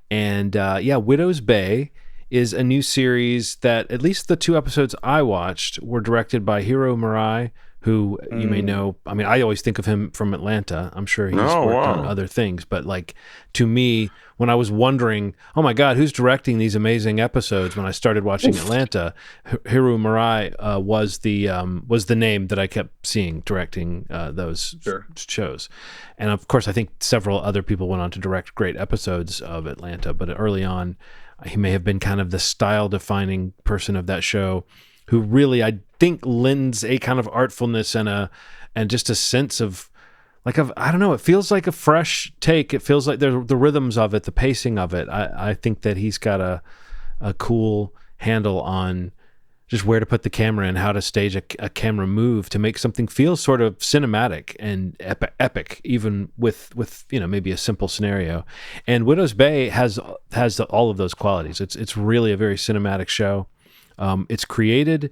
C: And Widow's Bay is a new series that at least the 2 episodes I watched were directed by Hiro Murai, who you may
A: Mm.
C: know. I mean, I always think of him from Atlanta. I'm sure he's
B: Oh
C: worked on
B: wow.
C: other things, but like to me, when I was wondering, oh my God, who's directing these amazing episodes? When I started watching
B: Oof.
C: Atlanta, Hiru Murai was the name that I kept seeing directing those
A: Sure.
C: shows, and of course, I think several other people went on to direct great episodes of Atlanta. But early on, he may have been kind of the style-defining person of that show, who really I think lends a kind of artfulness and just a sense of like I don't know. It feels like a fresh take. It feels like the rhythms of it, the pacing of it. I think that he's got a cool handle on just where to put the camera and how to stage a camera move to make something feel sort of cinematic and epic, even with maybe a simple scenario. And Widow's Bay has all of those qualities. It's really a very cinematic show. It's created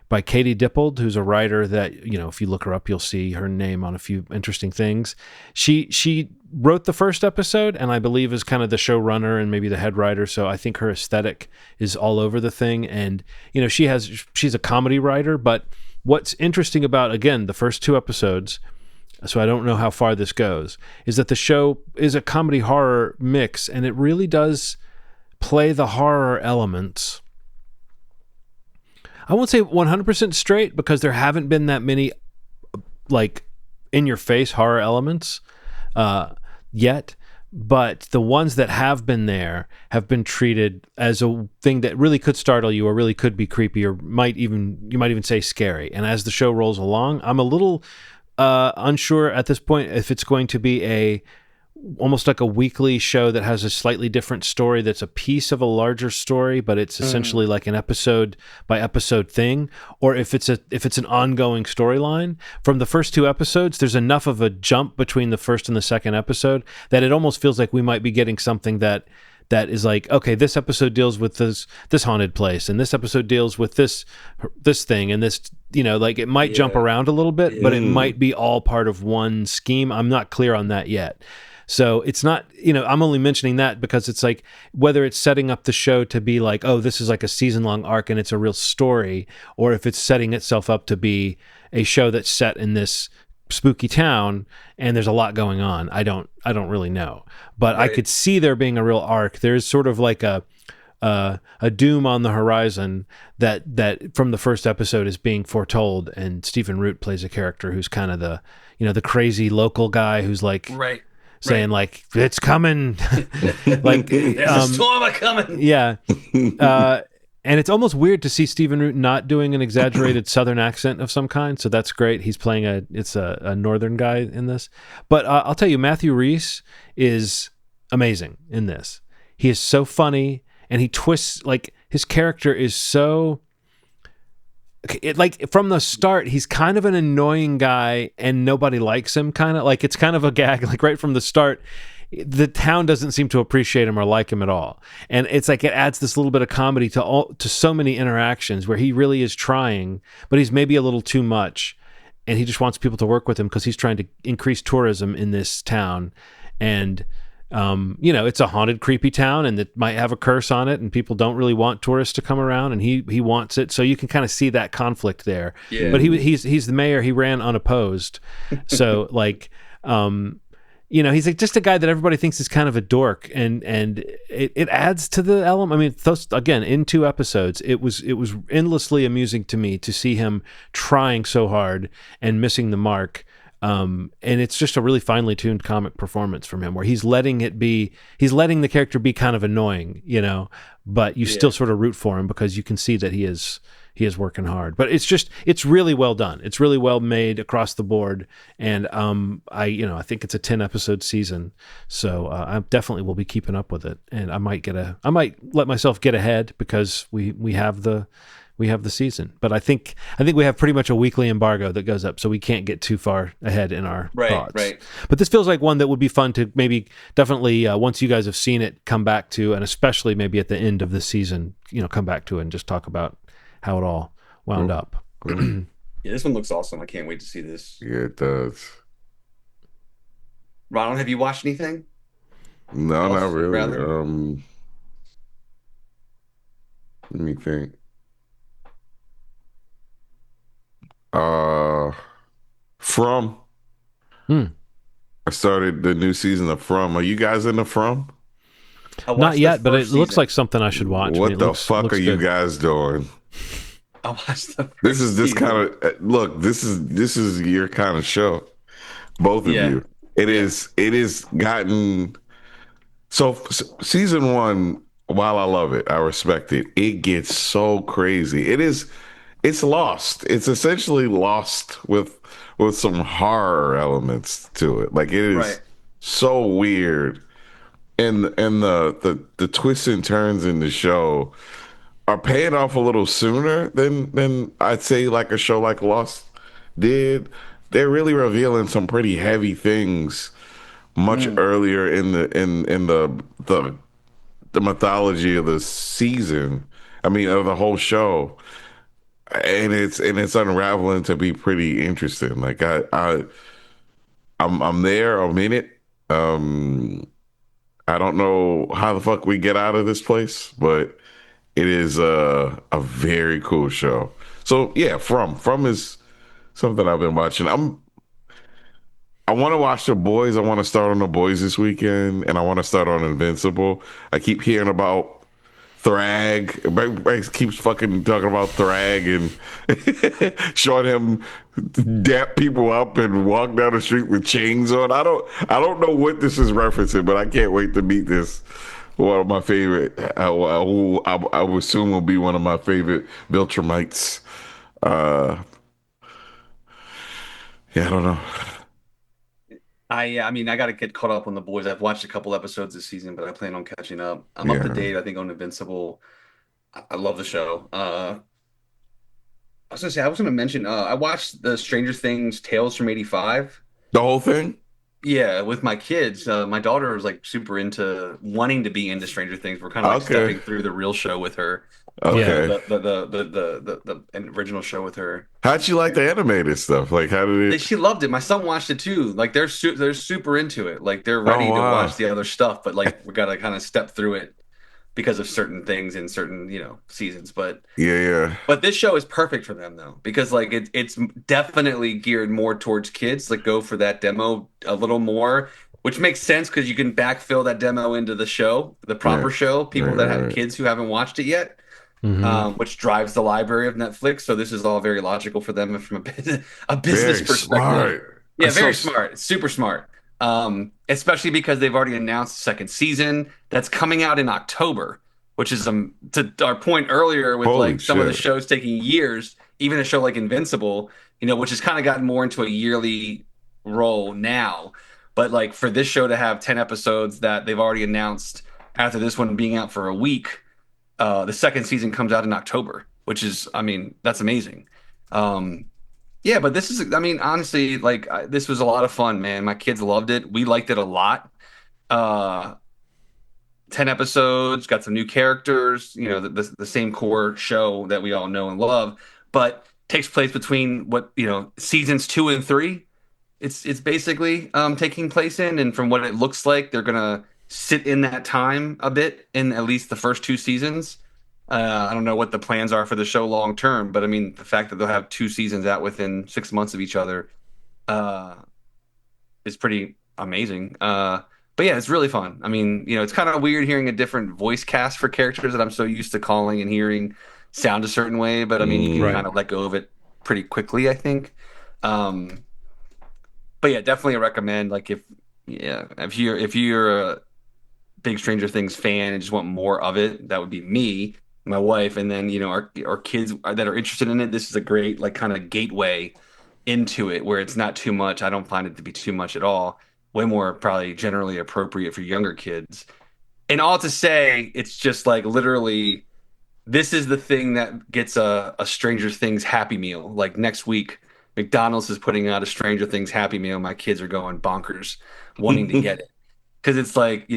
C: by Katie Dippold, who's a writer that, if you look her up, you'll see her name on a few interesting things. She wrote the first episode, and I believe is kind of the showrunner and maybe the head writer. So I think her aesthetic is all over the thing. And, she's a comedy writer, but what's interesting about, again, the first two episodes, so I don't know how far this goes, is that the show is a comedy horror mix, and it really does play the horror elements. I won't say 100% straight, because there haven't been that many like in your face horror elements yet, but the ones that have been there have been treated as a thing that really could startle you, or really could be creepy, or you might even say scary. And as the show rolls along, I'm a little unsure at this point if it's going to be almost like a weekly show that has a slightly different story that's a piece of a larger story, but it's essentially like an episode by episode thing, or if it's an ongoing storyline. From the first two episodes, there's enough of a jump between the first and the second episode that it almost feels like we might be getting something that is like, okay, this episode deals with this haunted place, and this episode deals with this thing, and this, like it might jump
A: Yeah.
C: around a little bit, but it
B: Mm.
C: might be all part of one scheme. I'm not clear on that yet. So it's not, I'm only mentioning that because it's like, whether it's setting up the show to be like, oh, this is like a season-long arc and it's a real story, or if it's setting itself up to be a show that's set in this spooky town and there's a lot going on. I don't really know. But I
A: Right.
C: could see there being a real arc. There's sort of like a doom on the horizon that from the first episode is being foretold, and Stephen Root plays a character who's kind of the crazy local guy who's like
A: Right.
C: saying like, it's coming. Like
A: There's a storm a coming.
C: yeah, and it's almost weird to see Stephen Root not doing an exaggerated southern accent of some kind, so that's great. He's playing a northern guy in this. But I'll tell you, Matthew Rhys is amazing in this. He is so funny, and he twists, like, his character is so, like, from the start, he's kind of an annoying guy and nobody likes him, kind of like, it's kind of a gag, like right from the start. The town doesn't seem to appreciate him or like him at all, and it's like it adds this little bit of comedy to so many interactions where he really is trying, but he's maybe a little too much, and he just wants people to work with him because he's trying to increase tourism in this town. And it's a haunted, creepy town, and it might have a curse on it, and people don't really want tourists to come around, and he wants it. So you can kind of see that conflict there.
A: Yeah.
C: But he's the mayor. He ran unopposed, so like. He's like just a guy that everybody thinks is kind of a dork, and it adds to the element. I mean, those, again, in two episodes, it was endlessly amusing to me to see him trying so hard and missing the mark. And it's just a really finely tuned comic performance from him, where he's letting the character be kind of annoying, but you still sort of root for him because you can see that he is working hard. But it's really well done. It's really well made across the board. And I think it's a 10 episode season, so I definitely will be keeping up with it. And I might let myself get ahead because we have the season. But I think we have pretty much a weekly embargo that goes up, so we can't get too far ahead in our thoughts.
A: Right.
C: But this feels like one that would be fun to maybe definitely once you guys have seen it, come back to, and especially maybe at the end of the season, come back to it and just talk about how it all wound up.
A: Yeah, this one looks awesome. I can't wait to see this.
B: Yeah, it does.
A: Ronald, have you watched anything?
B: No, not
A: Else,
B: really.
A: rather?
B: Let me think. From.
C: Hmm.
B: I started the new season of From. Are you guys into From?
A: I
C: Not
A: watched the
C: yet, but it
A: first
C: looks
A: season.
C: like something I should watch. I mean,
B: What
C: it
B: the
C: looks
B: fuck are
C: looks
B: you
C: good.
B: guys doing?
A: I watched the
B: This
A: first
B: is this kind
A: season.
B: of look. This is your kind of show. Both of
A: Yeah,
B: you. It
A: yeah,
B: is. It is gotten so. Season one. While I love it, I respect it. It gets so crazy. It is. It's lost. It's essentially lost with some horror elements to it. Like it is
A: right.
B: so weird, and the twists and turns in the show are paying off a little sooner than I'd say like a show like Lost did. They're really revealing some pretty heavy things much
A: Mm.
B: earlier in the mythology of the season. I mean, of the whole show, and it's unraveling to be pretty interesting. Like I'm there. I'm in it. Um, I don't know how the fuck we get out of this place, but it is a very cool show. So yeah, From is something I've been watching. I want to watch The Boys. I want to start on The Boys this weekend, and I want to start on Invincible. I keep hearing about Thrag. Everybody keeps fucking talking about Thrag and showing him dap people up and walk down the street with chains on. I don't know what this is referencing, but I can't wait to meet this. One of my favorite, who I would assume will be one of my favorite Viltrumites. Uh, yeah, I don't know.
A: I mean, I got to get caught up on the boys. I've watched a couple episodes this season, but I plan on catching up. I'm up to
B: Yeah,
A: date, I think, on Invincible. I love the show. I was gonna say, I was gonna mention, I watched the Stranger Things Tales from '85.
B: the whole thing.
A: Yeah, with my kids. My daughter was like super into wanting to be into Stranger Things. We're kind of like
B: Okay,
A: stepping through the real show with her,
C: Yeah.
A: the original show with her.
B: how'd you like the animated stuff? Like, how did it?
A: She loved it. My son watched it too. Like they're super into it. Like they're
B: Oh
A: ready to watch
B: wow,
A: the other stuff, but like we gotta kind of step through it because of certain things in certain, seasons.
B: yeah, yeah,
A: But this show is perfect for them though, because like it's definitely geared more towards kids. Like go for that demo a little more, which makes sense because you can backfill that demo into the show, the
B: yeah,
A: proper show.
B: right,
A: People that have
B: right,
A: kids who haven't watched it yet,
C: Hmm.
A: which drives the library of Netflix. So this is all very logical for them from a business
B: very
A: perspective.
B: smart.
A: Yeah,
B: So
A: very smart, super smart. Especially because they've already announced the second season that's coming out in October, which is to our point earlier with
B: holy
A: like some of the
B: shit.
A: shows taking years, even a show like Invincible, which has kind of gotten more into a yearly role now. But like for this show to have 10 episodes that they've already announced after this one being out for a week, the second season comes out in October, which is, I mean, that's amazing. Um, yeah, but this is, I mean, honestly, like this was a lot of fun, man. My kids loved it. We liked it a lot. Uh, 10 episodes, got some new characters, the same core show that we all know and love, but takes place between seasons 2 and 3. It's basically taking place in, and from what it looks like, they're gonna sit in that time a bit in at least the first 2 seasons. I don't know what the plans are for the show long term, but I mean, the fact that they'll have 2 seasons out within 6 months of each other uh, is pretty amazing. But yeah, it's really fun. I mean, it's kind of weird hearing a different voice cast for characters that I'm so used to calling and hearing sound a certain way, but I mean, you can
B: Mm,
C: Right.
A: kind of let go of it pretty quickly, I think. Um, but yeah, definitely recommend like if you're a big Stranger Things fan and just want more of it, that would be me, my wife, and then our kids that are interested in it. This is a great like kind of gateway into it where it's not too much. I don't find it to be too much at all. Way more probably generally appropriate for younger kids. And all to say, it's just like literally this is the thing that gets a Stranger Things Happy Meal. Like next week, McDonald's is putting out a Stranger Things Happy Meal. My kids are going bonkers wanting to get it because it's like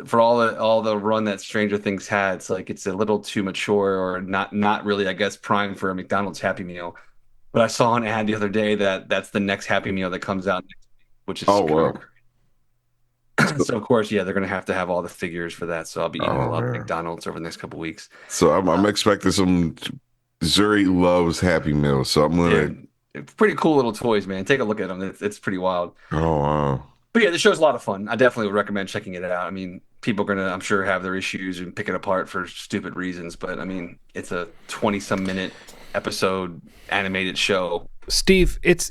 A: for all the run that Stranger Things had, it's like it's a little too mature or not really, I guess, prime for a McDonald's Happy Meal. But I saw an ad the other day that that's the next Happy Meal that comes out next week, which is
B: oh
A: kind
B: well.
A: of so. Of course, yeah, they're gonna have all the figures for that. So I'll be eating a
B: Oh
A: lot of
B: man.
A: McDonald's over the next couple weeks.
B: So I'm
A: Uh,
B: expecting some. Zuri loves Happy Meals, so I'm gonna
A: dude. pretty cool little toys, man. Take a look at them. It's pretty wild.
B: Oh wow.
A: But yeah, the show's a lot of fun. I definitely would recommend checking it out. I mean, people are gonna, I'm sure, have their issues and pick it apart for stupid reasons, but I mean, it's a 20 some minute episode animated show.
C: Steve, it's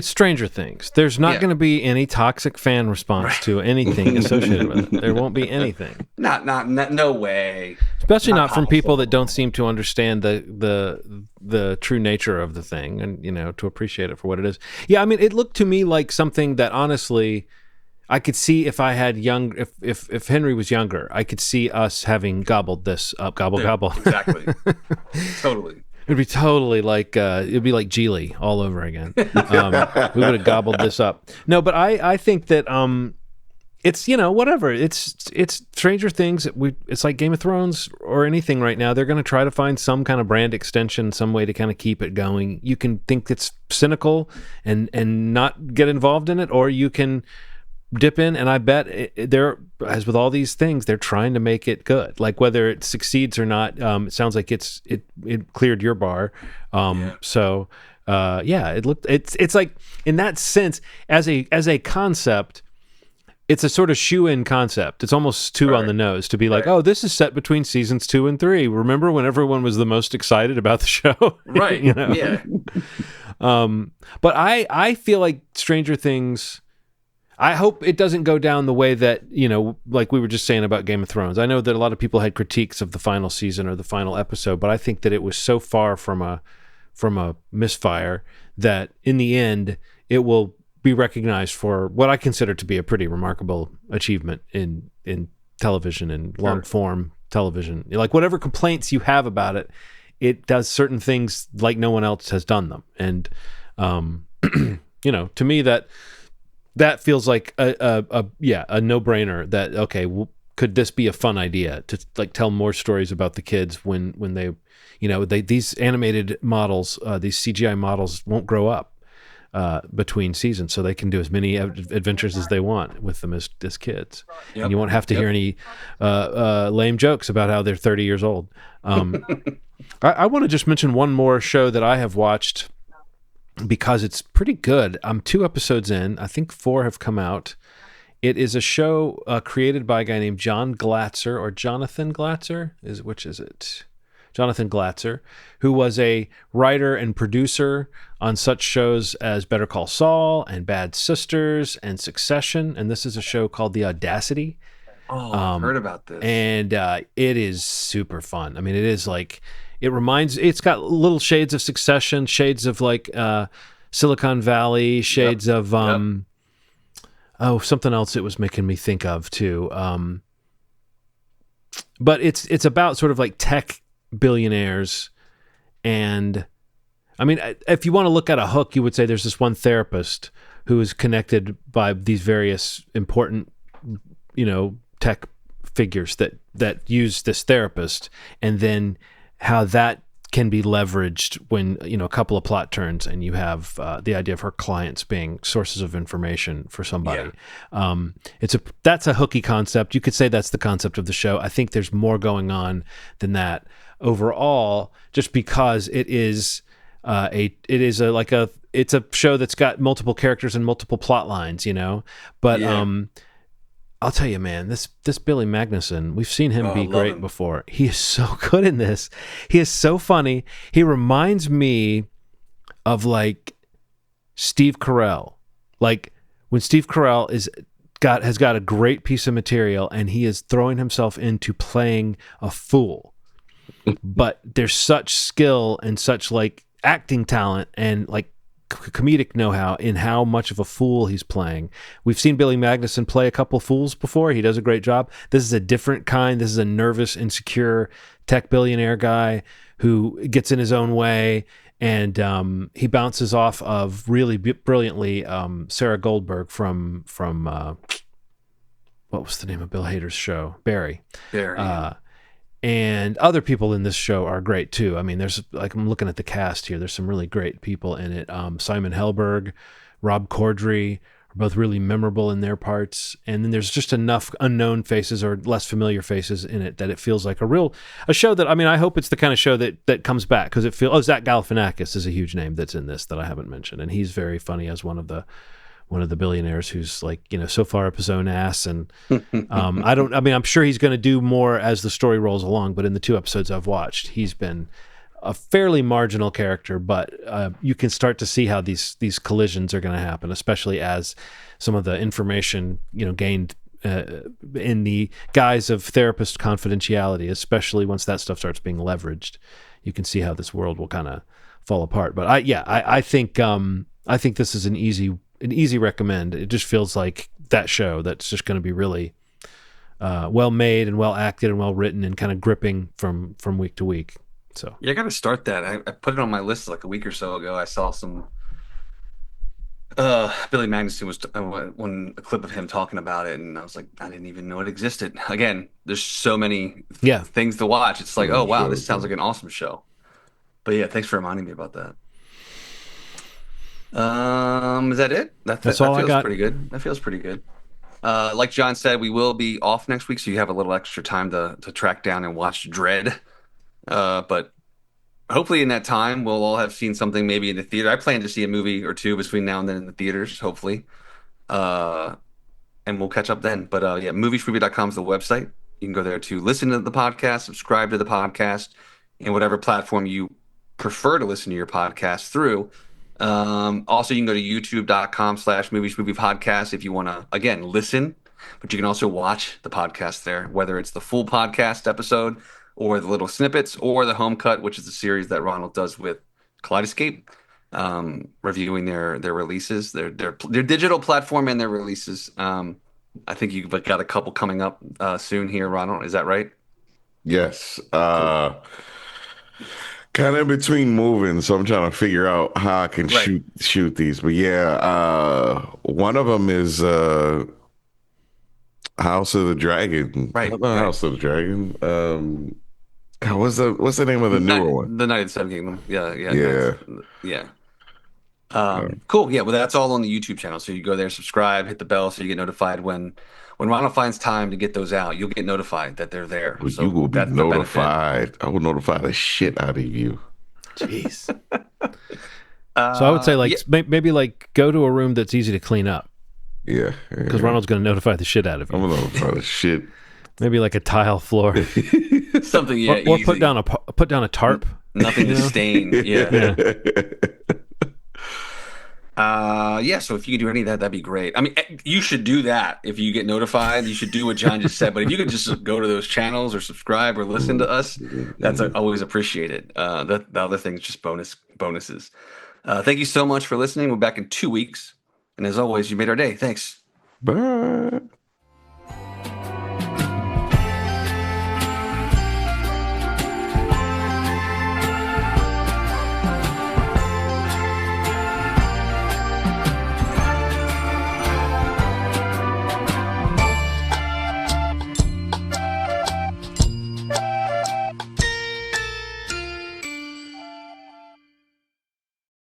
C: Stranger Things. There's not
A: Yeah.
C: going to be any toxic fan response to anything associated with it. There won't be anything.
A: Not no way.
C: Especially
A: Not
C: not from people that
A: possible.
C: don't seem to understand the true nature of the thing, and to appreciate it for what it is. Yeah, I mean, it looked to me like something that honestly I could see if I had if Henry was younger, I could see us having gobbled this up, gobble
A: Yeah,
C: gobble.
A: exactly. Totally.
C: It'd be totally like it'd be like Geely all over again. We would have gobbled this up. No, but I think that it's whatever. It's Stranger Things. It's like Game of Thrones or anything right now. They're going to try to find some kind of brand extension, some way to kind of keep it going. You can think it's cynical and not get involved in it, or you can dip in, and I bet they're, as with all these things, they're trying to make it good. Like whether it succeeds or not, it sounds like it cleared your bar. So yeah, it's like, in that sense, as a concept, it's a sort of shoe-in concept. It's almost too on the nose to be like, oh, this is set between seasons 2 and 3. Remember when everyone was the most excited about the show?
A: Right. Yeah.
C: But I feel like Stranger Things, I hope it doesn't go down the way that, like we were just saying about Game of Thrones. I know that a lot of people had critiques of the final season or the final episode, but I think that it was so far from a misfire that in the end it will be recognized for what I consider to be a pretty remarkable achievement in television and long form television. Like whatever complaints you have about it, it does certain things like no one else has done them. And to me that feels like a no-brainer that, okay, could this be a fun idea to like tell more stories about the kids when they these animated models, these CGI models won't grow up between seasons, so they can do as many adventures as they want with them as kids.
A: Yep.
C: And you won't have to hear any lame jokes about how they're 30 years old. I want to just mention one more show that I have watched because it's pretty good. I'm 2 episodes in. I think 4 have come out. It is a show created by a guy named John Glatzer, or Jonathan Glatzer. Which is it? Jonathan Glatzer, who was a writer and producer on such shows as Better Call Saul and Bad Sisters and Succession. And this is a show called The Audacity.
A: Oh, I've heard about this.
C: And it is super fun. I mean, it is like, it's got little shades of Succession, shades of like Silicon Valley, shades of something else it was making me think of too. But it's about sort of like tech billionaires. And I mean, if you want to look at a hook, you would say there's this one therapist who is connected by these various important, tech figures that use this therapist, and then how that can be leveraged when a couple of plot turns and you have the idea of her clients being sources of information for somebody. That's a hooky concept. You could say that's the concept of the show. I think there's more going on than that overall, just because it's a show that's got multiple characters and multiple plot lines, but I'll tell you, man, this Billy Magnuson, we've seen him be great before. He is so good in this. He is so funny. He reminds me of like Steve Carell. Like when Steve Carell has got a great piece of material and he is throwing himself into playing a fool. But there's such skill and such like acting talent and like comedic know-how in how much of a fool he's playing. We've seen Billy Magnuson play a couple fools before. He does a great job. This is a different kind. This is a nervous, insecure tech billionaire guy who gets in his own way, and he bounces off of really brilliantly Sarah Goldberg from what was the name of Bill Hader's show? Barry. And other people in this show are great too. I mean, there's like, I'm looking at the cast here. There's some really great people in it. Simon Helberg, Rob Corddry, both really memorable in their parts, and then there's just enough unknown faces or less familiar faces in it that it feels like a show that, I mean, I hope it's the kind of show that comes back, because it feels, Zach Galifianakis is a huge name that's in this that I haven't mentioned, and he's very funny as one of the billionaires who's like, so far up his own ass. And I'm sure he's going to do more as the story rolls along, but in the 2 episodes I've watched, he's been a fairly marginal character, but you can start to see how these collisions are going to happen, especially as some of the information, gained in the guise of therapist confidentiality, especially once that stuff starts being leveraged. You can see how this world will kind of fall apart. But I think this is an easy recommend. It just feels like that show that's just going to be really well made and well acted and well written and kind of gripping from week to week. So
A: Yeah, I got to start that. I put it on my list like a week or so ago. I saw some Billy Magnuson was one a clip of him talking about it, and I was like, I didn't even know it existed. Again, there's so many
C: yeah,
A: things to watch. It's like, oh wow,
B: Shows,
A: this sounds like an awesome show. But yeah, thanks for reminding me about that. Is that it?
C: That's all I
A: feels
C: got.
A: pretty good. That feels pretty good. Like John said, we will be off next week, so you have a little extra time to track down and watch Dread. But hopefully in that time, we'll all have seen something maybe in the theater. I plan to see a movie or two between now and then in the theaters, hopefully. And we'll catch up then. But yeah, movieshmovie.com is the website. You can go there to listen to the podcast, subscribe to the podcast, in whatever platform you prefer to listen to your podcast through. Also, you can go to youtube.com/movieshmovie podcast if you want to, again, listen, but you can also watch the podcast there, whether it's the full podcast episode or the little snippets or the home cut, which is the series that Ronald does with Kaleidoscape, reviewing their releases, their digital platform and their releases. I think you've got a couple coming up soon here, Ronald. Is that right?
B: Yes.
A: Cool.
B: Kind of in between moving, so I'm trying to figure out how I can
A: Right.
B: shoot these. But yeah, one of them is House of the Dragon.
A: Right,
B: Not the
A: right.
B: House of the Dragon. God, what's the name of the newer one?
A: The Night of the Seven Kingdom. Yeah, yeah,
B: Yeah.
A: yeah.
B: Uh,
A: Cool. Yeah, well, that's all on the YouTube channel. So you go there, subscribe, hit the bell, so you get notified when Ronald finds time to get those out. You'll get notified that they're there.
B: but you
A: So
B: will be
A: that's the benefit.
B: notified. I will notify the shit out of you.
C: jeez. So I would say like
A: Yeah,
C: maybe like go to a room that's easy to clean up,
B: Yeah.
C: because
B: Yeah.
C: Ronald's going to notify the shit out of
B: I'm
C: you.
B: gonna notify the shit.
C: Maybe like a tile floor,
A: something. Yeah,
C: or
A: easy.
C: put down a tarp.
A: Nothing to stain. Yeah.
C: Yeah.
A: Yeah. So if you could do any of that, that'd be great. I mean, you should do that if you get notified. You should do what John just said. But if you could just go to those channels or subscribe or listen to us, that's always appreciated. The other thing's just bonuses. Thank you so much for listening. We're back in 2 weeks, and as always, you made our day. Thanks.
B: Bye.